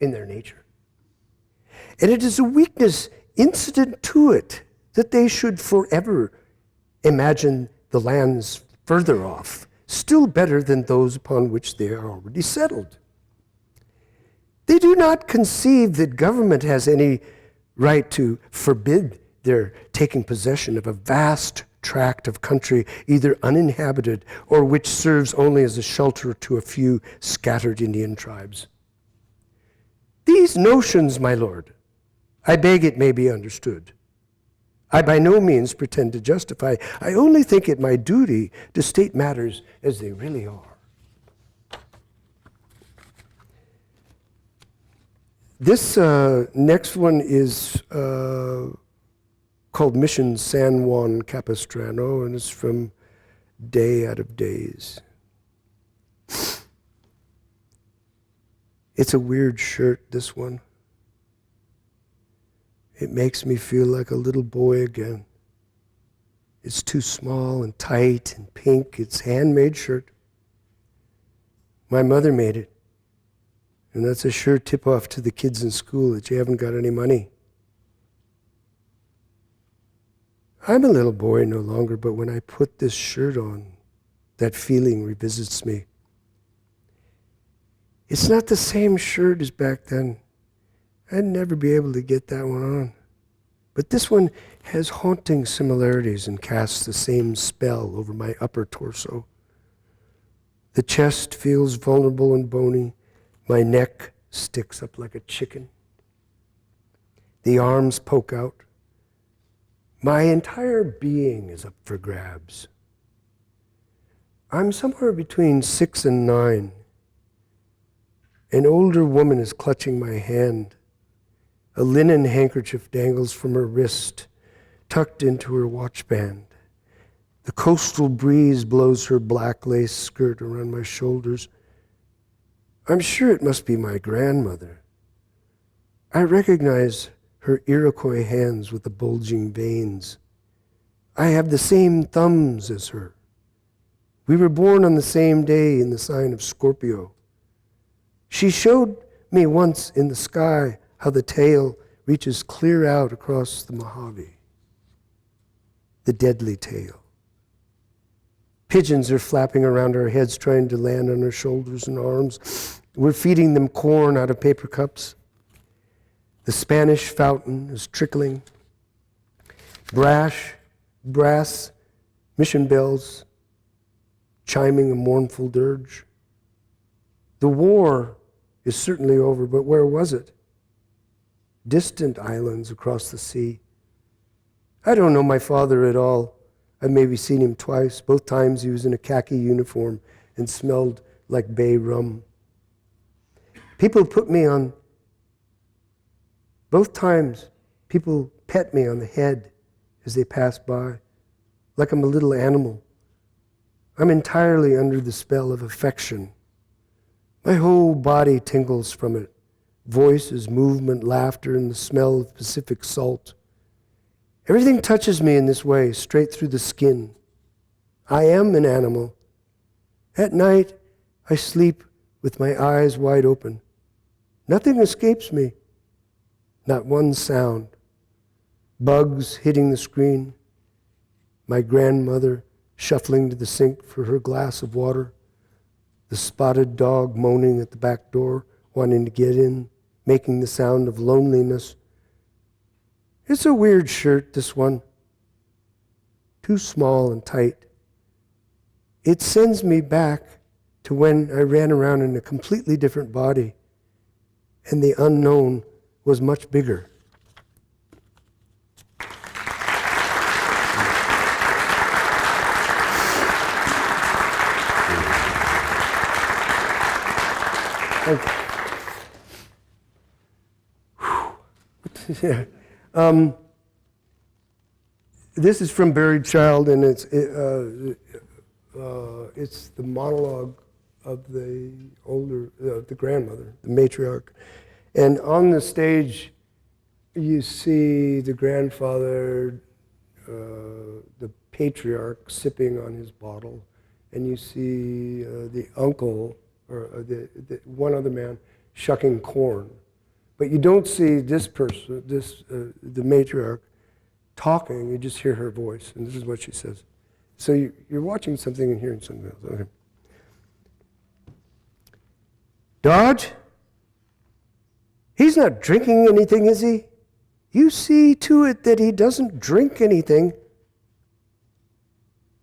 in their nature. And it is a weakness incident to it that they should forever imagine the lands further off, still better than those upon which they are already settled. They do not conceive that government has any right to forbid their taking possession of a vast tract of country, either uninhabited or which serves only as a shelter to a few scattered Indian tribes. These notions, my lord, I beg it may be understood. I by no means pretend to justify. I only think it my duty to state matters as they really are. This next one is called Mission San Juan Capistrano, and it's from Day Out of Days. It's a weird shirt, this one. It makes me feel like a little boy again. It's too small and tight and pink. It's a handmade shirt. My mother made it. And that's a sure tip-off to the kids in school that you haven't got any money. I'm a little boy no longer, but when I put this shirt on, that feeling revisits me. It's not the same shirt as back then. I'd never be able to get that one on. But this one has haunting similarities and casts the same spell over my upper torso. The chest feels vulnerable and bony. My neck sticks up like a chicken. The arms poke out. My entire being is up for grabs. I'm somewhere between 6 and 9. An older woman is clutching my hand. A linen handkerchief dangles from her wrist, tucked into her watch band. The coastal breeze blows her black lace skirt around my shoulders. I'm sure it must be my grandmother. I recognize her Iroquois hands with the bulging veins. I have the same thumbs as her. We were born on the same day in the sign of Scorpio. She showed me once in the sky how the tail reaches clear out across the Mojave. The deadly tail. Pigeons are flapping around our heads, trying to land on our shoulders and arms. We're feeding them corn out of paper cups. The Spanish fountain is trickling. Brass mission bells chiming a mournful dirge. The war is certainly over, but where was it? Distant islands across the sea. I don't know my father at all. I've maybe seen him twice. Both times he was in a khaki uniform and smelled like bay rum. Both times people pet me on the head as they pass by, like I'm a little animal. I'm entirely under the spell of affection. My whole body tingles from it. Voices, movement, laughter, and the smell of Pacific salt. Everything touches me in this way, straight through the skin. I am an animal. At night, I sleep with my eyes wide open. Nothing escapes me. Not one sound. bugs hitting the screen, my grandmother shuffling to the sink for her glass of water, the spotted dog moaning at the back door, wanting to get in, making the sound of loneliness. It's a weird shirt, this one. Too small and tight. It sends me back to when I ran around in a completely different body, and the unknown was much bigger. Yeah. This is from Buried Child, and it's the monologue of the grandmother, the matriarch. And on the stage, you see the grandfather, the patriarch, sipping on his bottle, and you see the uncle, or the one other man, shucking corn. But you don't see this person, the matriarch, talking. You just hear her voice, and this is what she says. So you're watching something and hearing something else. Okay. Dodge, he's not drinking anything, is he? You see to it that he doesn't drink anything.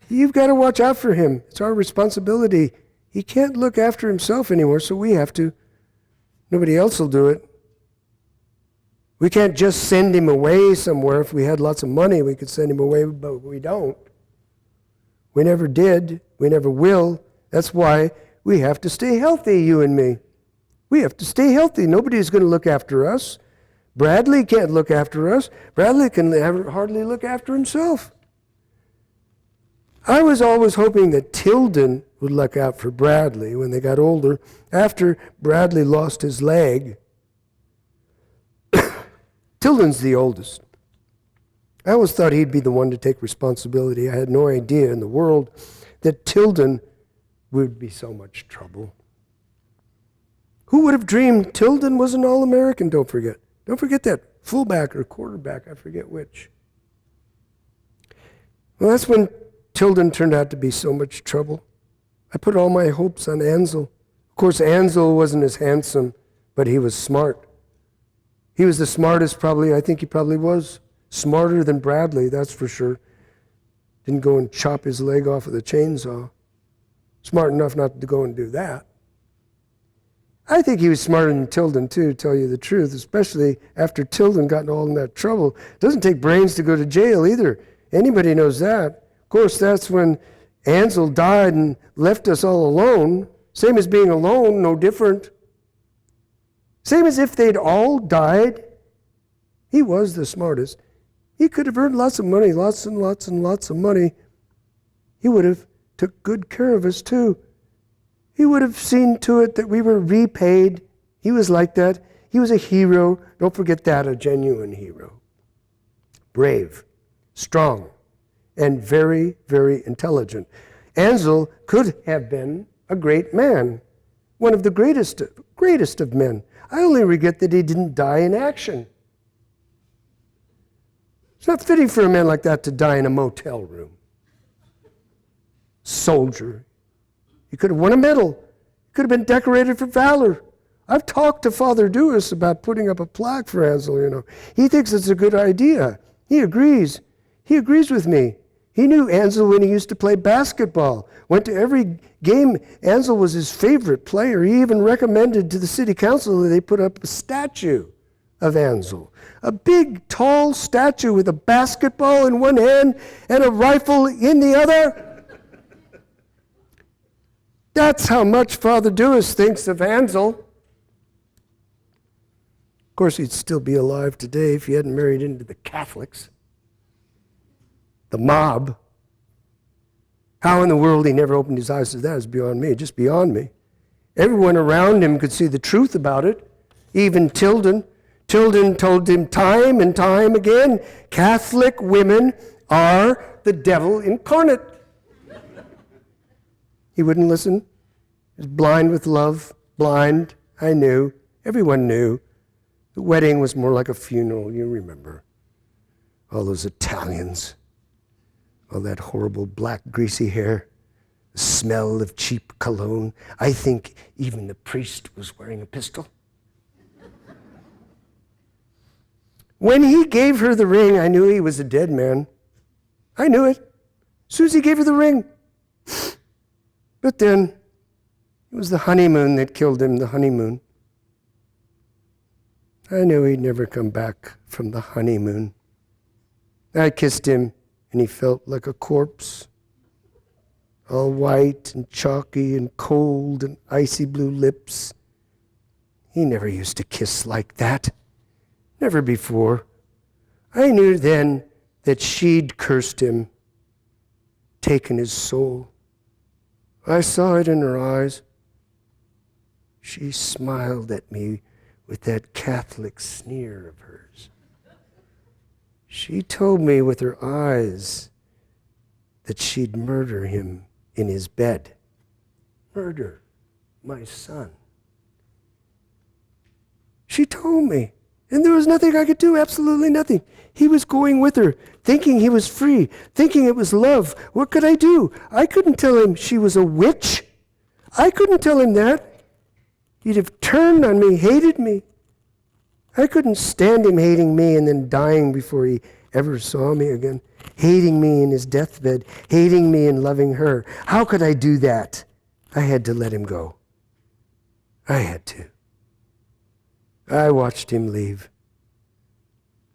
You've got to watch out for him. It's our responsibility. He can't look after himself anymore, so we have to. Nobody else will do it. We can't just send him away somewhere. If we had lots of money, we could send him away, but we don't. We never did. We never will. That's why we have to stay healthy, you and me. We have to stay healthy. Nobody's going to look after us. Bradley can't look after us. Bradley can hardly look after himself. I was always hoping that Tilden would look out for Bradley when they got older. After Bradley lost his leg, Tilden's the oldest. I always thought he'd be the one to take responsibility. I had no idea in the world that Tilden would be so much trouble. Who would have dreamed Tilden was an All-American, don't forget. Don't forget that fullback or quarterback, I forget which. Well, that's when Tilden turned out to be so much trouble. I put all my hopes on Ansel. Of course, Ansel wasn't as handsome, but he was smart. He was the smartest, probably. I think he probably was smarter than Bradley, that's for sure. Didn't go and chop his leg off with a chainsaw. Smart enough not to go and do that. I think he was smarter than Tilden, too, to tell you the truth, especially after Tilden got all in that trouble. It doesn't take brains to go to jail either. Anybody knows that. Of course, that's when Ansel died and left us all alone. Same as being alone, no different. Same as if they'd all died. He was the smartest. He could have earned lots of money, lots and lots and lots of money. He would have took good care of us, too. He would have seen to it that we were repaid. He was like that. He was a hero. Don't forget that, a genuine hero. Brave, strong, and very, very intelligent. Ansel could have been a great man, one of the greatest of men. I only regret that he didn't die in action. It's not fitting for a man like that to die in a motel room. Soldier. He could have won a medal. He could have been decorated for valor. I've talked to Father Dewis about putting up a plaque for Ansel, you know. He thinks it's a good idea. He agrees. He agrees with me. He knew Ansel when he used to play basketball. Went to every game. Ansel was his favorite player. He even recommended to the city council that they put up a statue of Ansel. A big, tall statue with a basketball in one hand and a rifle in the other. That's how much Father Dewis thinks of Ansel. Of course, he'd still be alive today if he hadn't married into the Catholics. The mob. How in the world he never opened his eyes to that is beyond me, just beyond me. Everyone around him could see the truth about it. Even Tilden. Tilden told him time and time again, Catholic women are the devil incarnate. He wouldn't listen. He was blind with love. Blind. I knew. Everyone knew. The wedding was more like a funeral, you remember. All those Italians, all that horrible black greasy hair, the smell of cheap cologne. I think even the priest was wearing a pistol. When he gave her the ring, I knew he was a dead man. I knew it. As soon as he gave her the ring. But then, it was the honeymoon that killed him, the honeymoon. I knew he'd never come back from the honeymoon. I kissed him, and he felt like a corpse, all white and chalky and cold and icy blue lips. He never used to kiss like that. Never before. I knew then that she'd cursed him, taken his soul. I saw it in her eyes. She smiled at me with that Catholic sneer of hers. She told me with her eyes that she'd murder him in his bed. Murder my son. She told me, and there was nothing I could do, absolutely nothing. He was going with her, thinking he was free, thinking it was love. What could I do? I couldn't tell him she was a witch. I couldn't tell him that. He'd have turned on me, hated me. I couldn't stand him hating me and then dying before he ever saw me again, hating me in his deathbed, hating me and loving her. How could I do that? I had to let him go. I had to. I watched him leave.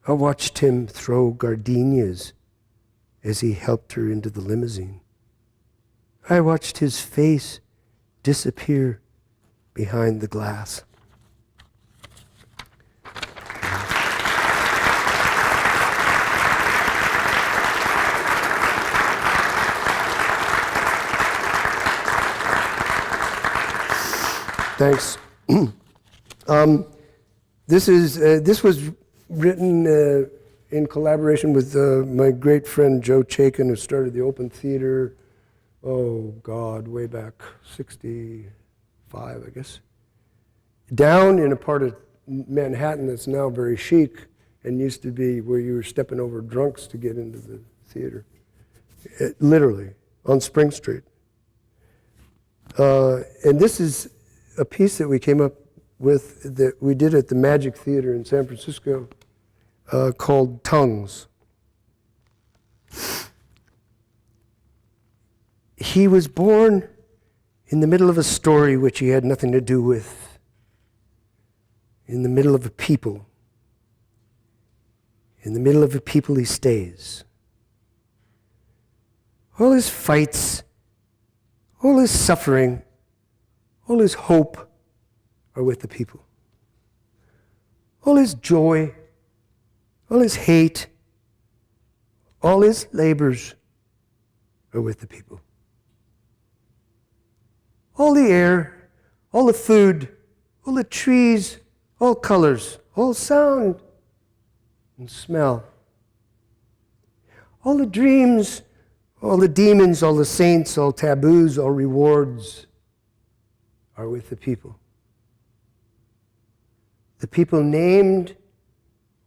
I watched him throw gardenias as he helped her into the limousine. I watched his face disappear behind the glass. Thanks. This was written in collaboration with my great friend Joe Chaikin, who started the Open Theater, way back 65, I guess. Down in a part of Manhattan that's now very chic and used to be where you were stepping over drunks to get into the theater. Literally, on Spring Street. And this is a piece that we came up with that we did at the Magic Theater in San Francisco called Tongues. He was born in the middle of a story which he had nothing to do with, in the middle of a people. In the middle of a people he stays. All his fights, all his suffering, all his hope are with the people. All his joy, all his hate, all his labors are with the people. All the air, all the food, all the trees, all colors, all sound and smell. All the dreams, all the demons, all the saints, all taboos, all rewards are with the people. The people named,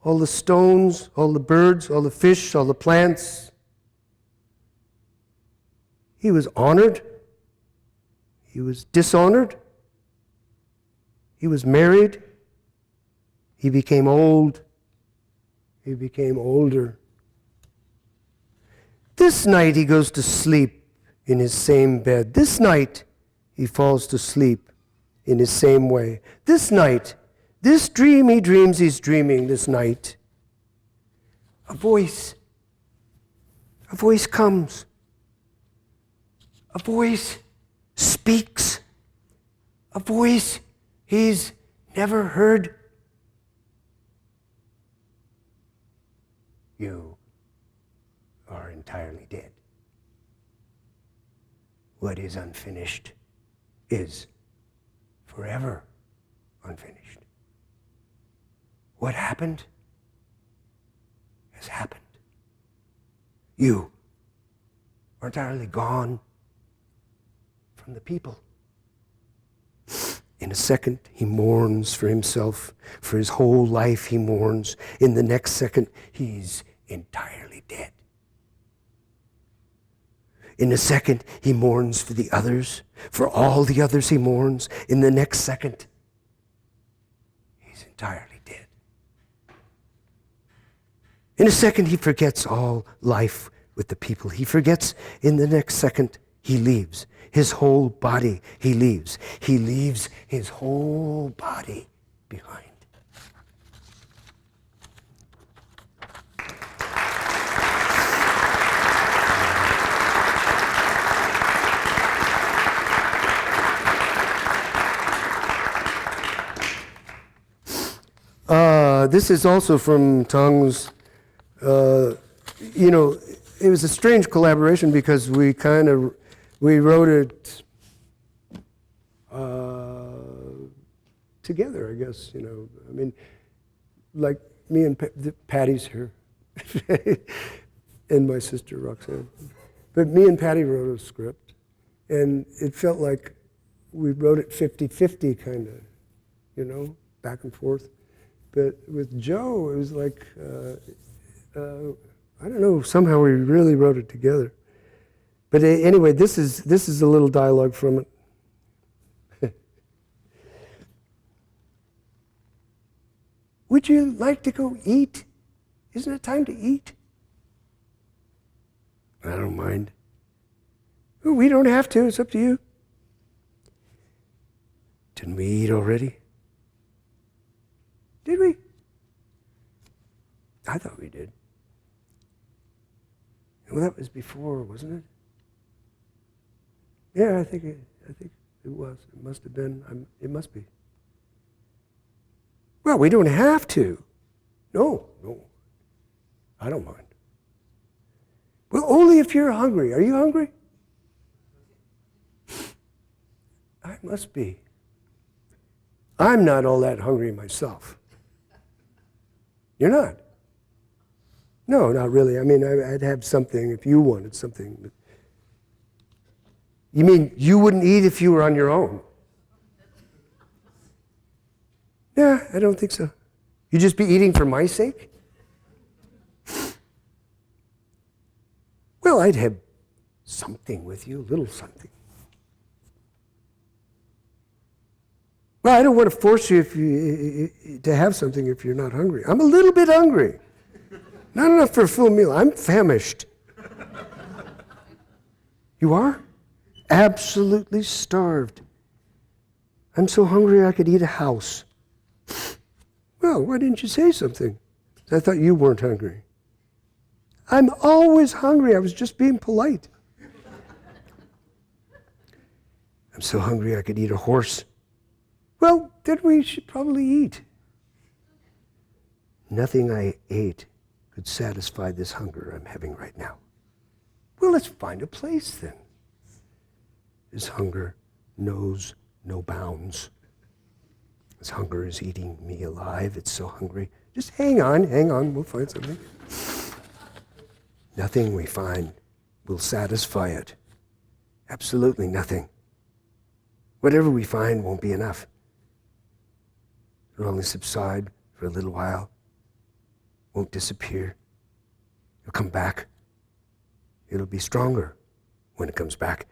all the stones, all the birds, all the fish, all the plants. He was honored. He was dishonored. He was married. He became old. He became older. This night he goes to sleep in his same bed. This night he falls to sleep in his same way. This night, this dream he dreams he's dreaming this night. A voice comes. A voice speaks. A voice he's never heard. You are entirely dead. What is unfinished is forever unfinished. What happened has happened. You are entirely gone from the people. In a second, he mourns for himself. For his whole life, he mourns. In the next second, he's entirely dead. In a second, he mourns for the others. For all the others he mourns. In the next second, he's entirely dead. In a second, he forgets all life with the people. He forgets. In the next second, he leaves. His whole body he leaves. He leaves his whole body behind. This is also from Tongue's. It was a strange collaboration because we wrote it together, I guess. I mean, like me and Patti's here, and my sister Roxanne. But me and Patti wrote a script, and it felt like we wrote it 50-50 kind of, back and forth. But with Joe, it was like, I don't know, somehow we really wrote it together. But anyway, this is a little dialogue from it. Would you like to go eat? Isn't it time to eat? I don't mind. Oh, we don't have to, it's up to you. Didn't we eat already? Did we? I thought we did. Well, that was before, wasn't it? Yeah, I think it was. It must have been. It must be. Well, we don't have to. No. I don't mind. Well, only if you're hungry. Are you hungry? I must be. I'm not all that hungry myself. You're not? No, not really. I mean, I'd have something if you wanted something. You mean you wouldn't eat if you were on your own? Yeah, I don't think so. You'd just be eating for my sake? Well, I'd have something with you, a little something. Well, I don't want to force you to have something if you're not hungry. I'm a little bit hungry. Not enough for a full meal. I'm famished. You are? Absolutely starved. I'm so hungry I could eat a house. Well, why didn't you say something? I thought you weren't hungry. I'm always hungry. I was just being polite. I'm so hungry I could eat a horse. Well, then we should probably eat. Nothing I ate could satisfy this hunger I'm having right now. Well, let's find a place then. This hunger knows no bounds. This hunger is eating me alive. It's so hungry. Just hang on, we'll find something. Nothing we find will satisfy it. Absolutely nothing. Whatever we find won't be enough. It'll only subside for a little while, won't disappear. It'll come back. It'll be stronger when it comes back.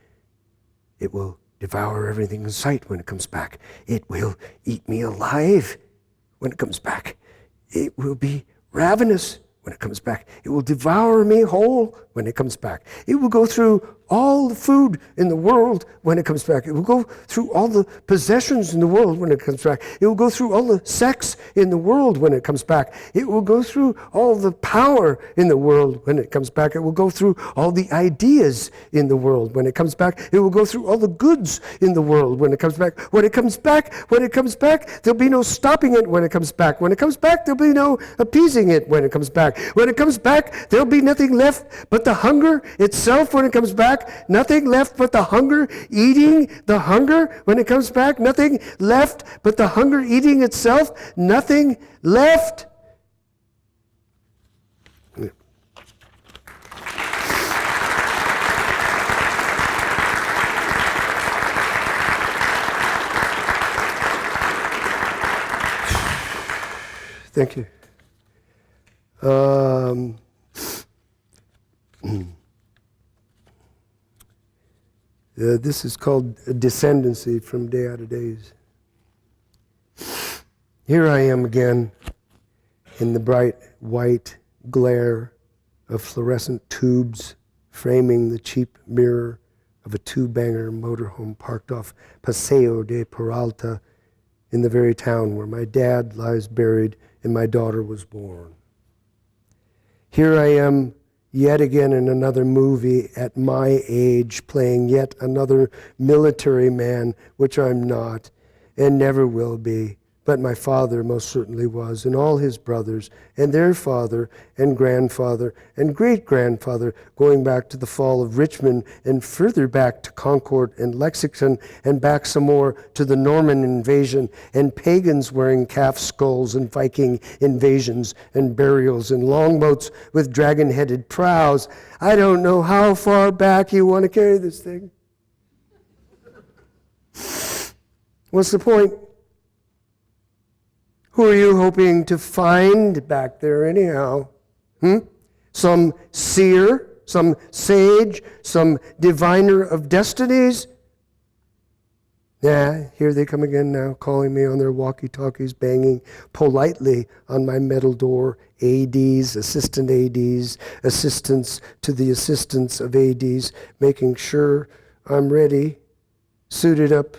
It will devour everything in sight when it comes back. It will eat me alive when it comes back. It will be ravenous when it comes back. It will devour me whole when it comes back. It will go through all the food in the world when it comes back. It will go through all the possessions in the world when it comes back. It will go through all the sex in the world when it comes back. It will go through all the power in the world when it comes back. It will go through all the ideas in the world when it comes back. It will go through all the goods in the world when it comes back. When it comes back, there'll be no stopping it when it comes back. When it comes back, there'll be no appeasing it when it comes back. When it comes back, there'll be nothing left but the hunger itself when it comes back. Nothing left but the hunger eating the hunger when it comes back. Nothing left but the hunger eating itself. Nothing left. Thank you. This is called Descendancy from Day Out of Days. Here I am again in the bright white glare of fluorescent tubes framing the cheap mirror of a two-banger motorhome parked off Paseo de Peralta in the very town where my dad lies buried and my daughter was born. Here I am yet again in another movie at my age, playing yet another military man, which I'm not and never will be. But my father most certainly was, and all his brothers, and their father, and grandfather, and great-grandfather, going back to the fall of Richmond, and further back to Concord and Lexington, and back some more to the Norman invasion, and pagans wearing calf skulls, and Viking invasions, and burials, and longboats with dragon-headed prows. I don't know how far back you want to carry this thing. What's the point? Who are you hoping to find back there anyhow? Some seer, some sage, some diviner of destinies? Yeah, here they come again now, calling me on their walkie-talkies, banging politely on my metal door. ADs, assistant ADs, assistants to the assistants of ADs, making sure I'm ready, suited up,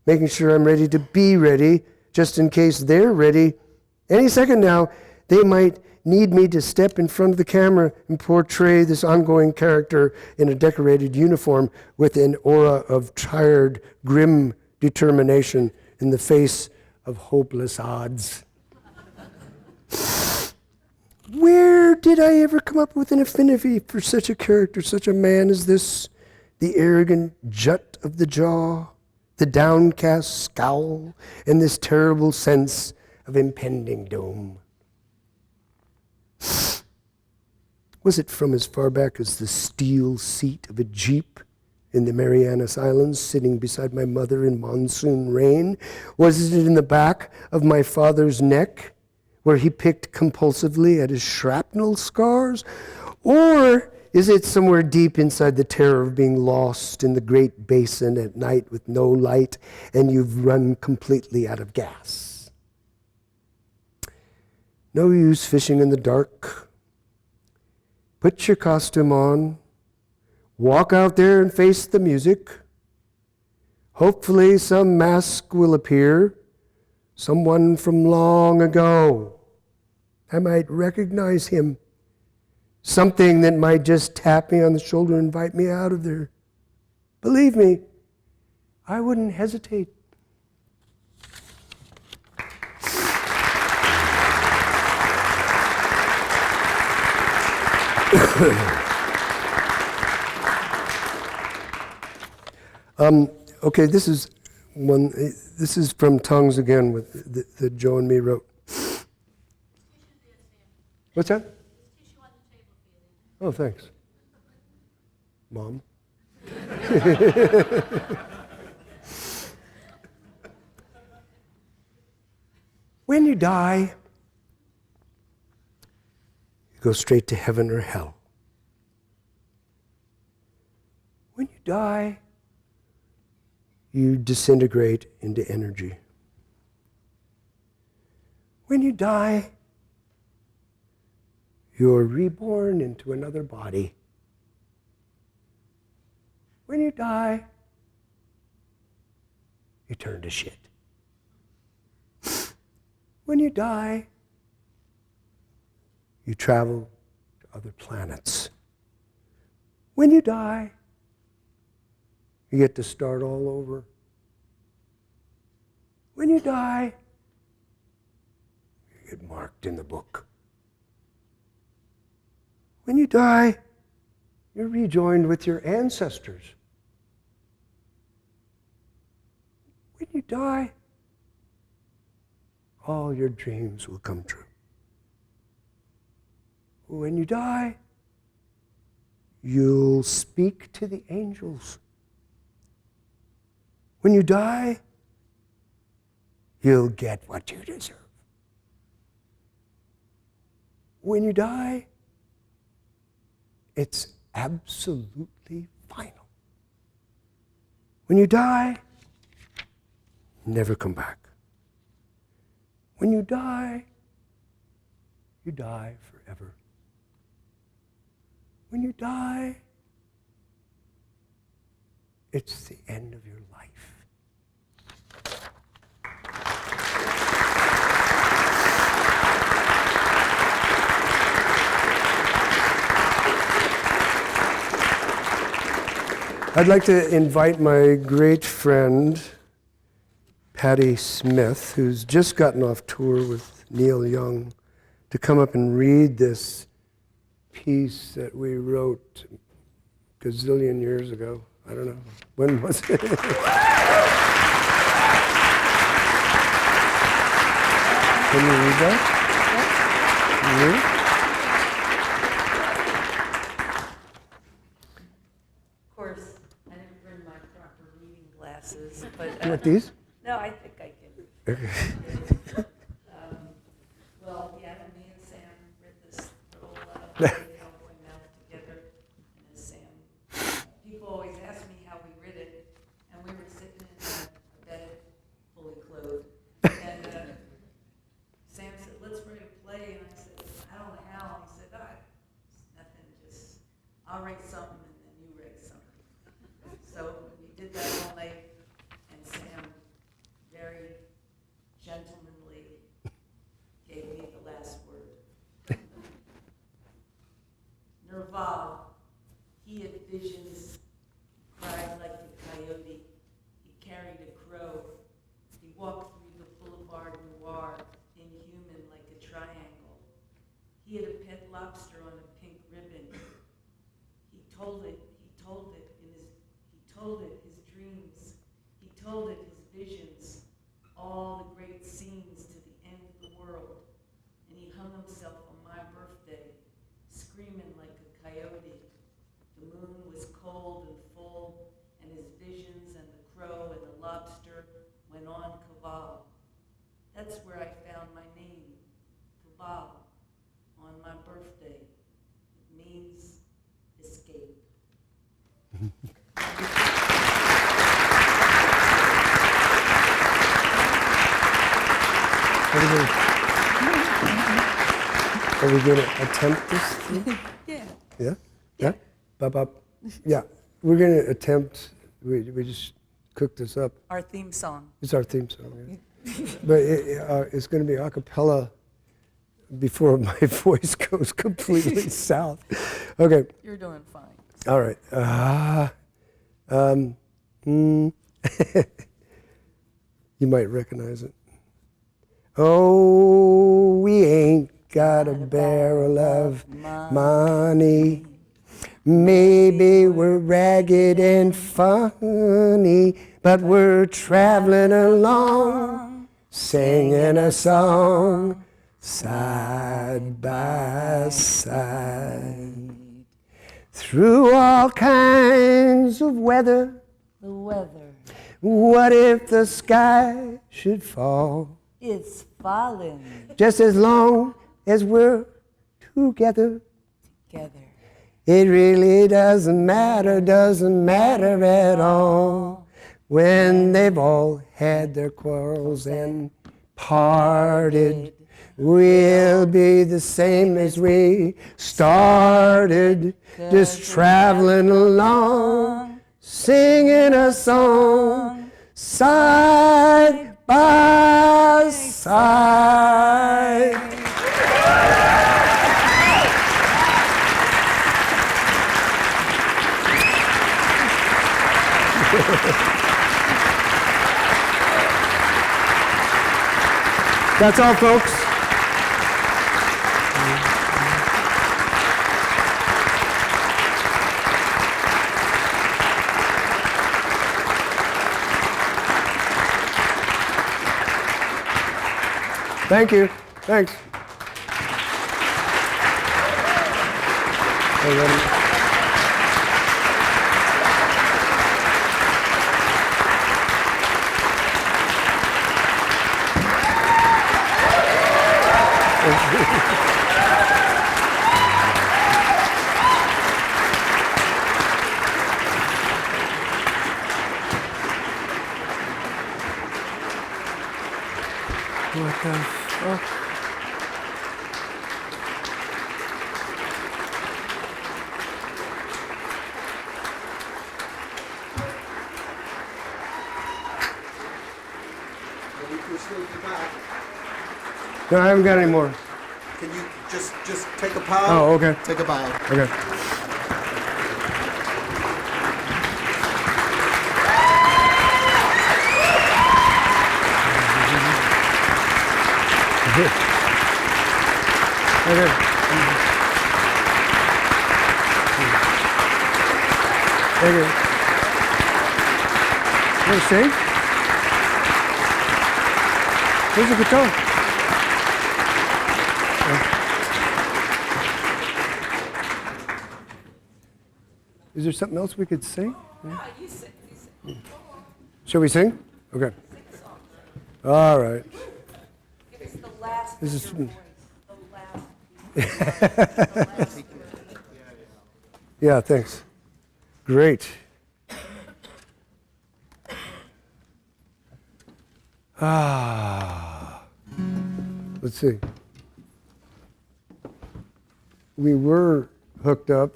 making sure I'm ready to be ready, just in case they're ready. Any second now, they might need me to step in front of the camera and portray this ongoing character in a decorated uniform with an aura of tired, grim determination in the face of hopeless odds. Where did I ever come up with an affinity for such a character, such a man as this? The arrogant jut of the jaw, the downcast scowl, and this terrible sense of impending doom. Was it from as far back as the steel seat of a jeep in the Marianas Islands, sitting beside my mother in monsoon rain? Was it in the back of my father's neck, where he picked compulsively at his shrapnel scars? Or is it somewhere deep inside the terror of being lost in the great basin at night with no light and you've run completely out of gas? No use fishing in the dark. Put your costume on. Walk out there and face the music. Hopefully some mask will appear. Someone from long ago. I might recognize him. Something that might just tap me on the shoulder and invite me out of there. Believe me, I wouldn't hesitate. Okay, this is from Tongues again that Joe and me wrote. What's that? Oh, thanks. Mom. When you die, you go straight to heaven or hell. When you die, you disintegrate into energy. When you die, you're reborn into another body. When you die, you turn to shit. When you die, you travel to other planets. When you die, you get to start all over. When you die, you get marked in the book. When you die, you're rejoined with your ancestors. When you die, all your dreams will come true. When you die, you'll speak to the angels. When you die, you'll get what you deserve. When you die, it's absolutely final. When you die, never come back. When you die forever. When you die, it's the end of your life. I'd like to invite my great friend, Patti Smith, who's just gotten off tour with Neil Young, to come up and read this piece that we wrote a gazillion years ago. I don't know. When was it? Can you read that? Can you read? Of course, I didn't bring my proper reading glasses, but You want these? no, I think I can. Okay. Well, yeah, me and Sam read this little cowboy mouth together, and as Sam, people always ask me how we read it, and we were sitting in a bed, fully clothed, and Sam said, "Let's write a play," and I said, "I don't know how," and he said, "It's nothing, just I'll write something and then you write something." So we did that all night, and Sam very gentlemanly gave me the last word. Nerval, he had visions, cried like a coyote, he carried a crow, he walked through the boulevard noir, inhuman like a triangle. He had a pet lobster on a pink ribbon. He told it his dreams. He told it his visions, all the great scenes to the end of the world. And he hung himself on my birthday, screaming like a coyote. The moon was cold and full, and his visions and the crow and the lobster went on Caval. That's where I found my name, Caval, on my birthday. It means escape. Are we going to attempt this? Yeah. Yeah? Yeah? Bop. Yeah. We're going to attempt, we just cooked this up. Our theme song. It's our theme song, yeah. But it's going to be a cappella before my voice goes completely south. Okay. You're doing fine. All right. You might recognize it. Oh, we ain't got a barrel of money. Maybe we're ragged and funny, but we're traveling along, singing a song, side by side. Through all kinds of weather. The weather. What if the sky should fall? It's falling Just as long as we're together. together. It really doesn't matter at all. When they've all had their quarrels and parted, we'll be the same as we started, just traveling along, singing a song, side by side. That's all, folks. Thank you. Thanks. What the fuck? You can still be back. No, I haven't got any more. Can you just take a bow? Oh, okay. Take a bow. Okay. Okay. Thank you. You want to sing? Where's the guitar? Is there something else we could sing? Yeah. You sing, you sing. Shall we sing? Okay. All right. Give us the last This of is- your voice. The last. Yeah, thanks. Great. Let's see. We were hooked up.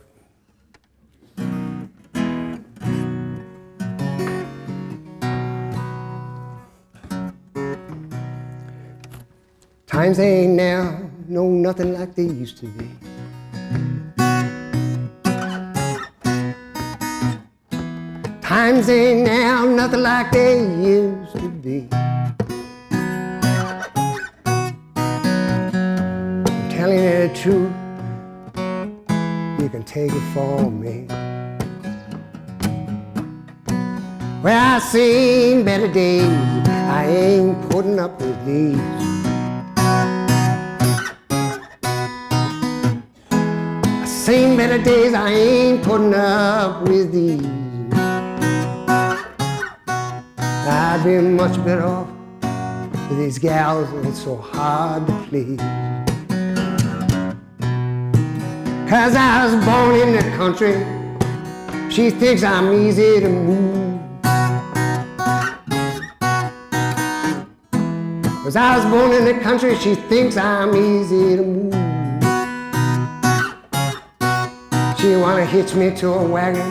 Times ain't now, no nothing like they used to be. Times ain't now nothing like they used to be. I'm telling you the truth, you can take it from me. Well, I've seen better days, I ain't putting up with these. I've seen better days, I ain't putting up with these. I'd be much better off with these gals that's so hard to please. 'Cause I was born in the country, she thinks I'm easy to move. 'Cause I was born in the country, she thinks I'm easy to move. She wanna hitch me to a wagon,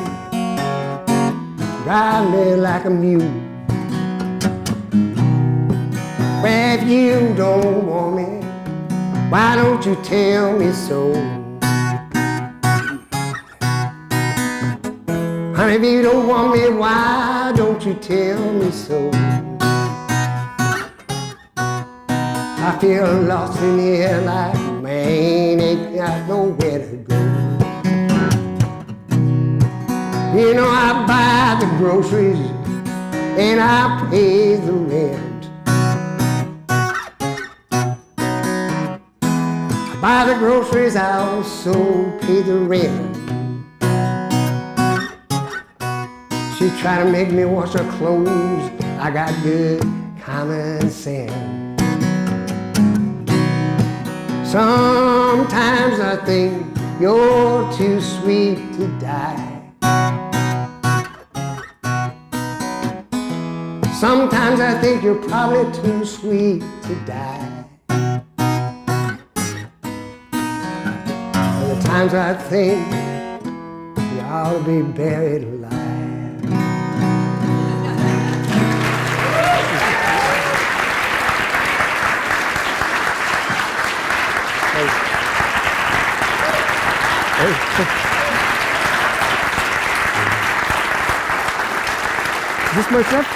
ride me like a mule. Well, if you don't want me, why don't you tell me so? Honey, if you don't want me, why don't you tell me so? I feel lost in here like a man ain't got nowhere to go. You know, I buy the groceries and I pay the rent. Buy the groceries, I also pay the rent. She tried to make me wash her clothes, I got good common sense. Sometimes I think you're too sweet to die. Sometimes I think you're probably too sweet to die. Times I think you ought to be buried alive. Is this my stuff?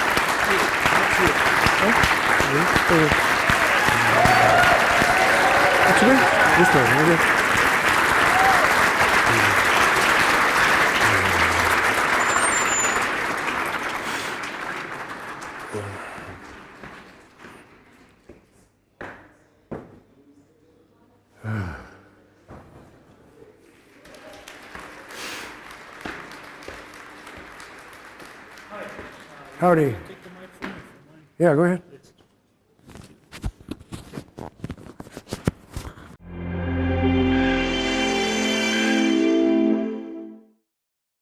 What's your name? This one, okay. Howdy. Yeah, go ahead.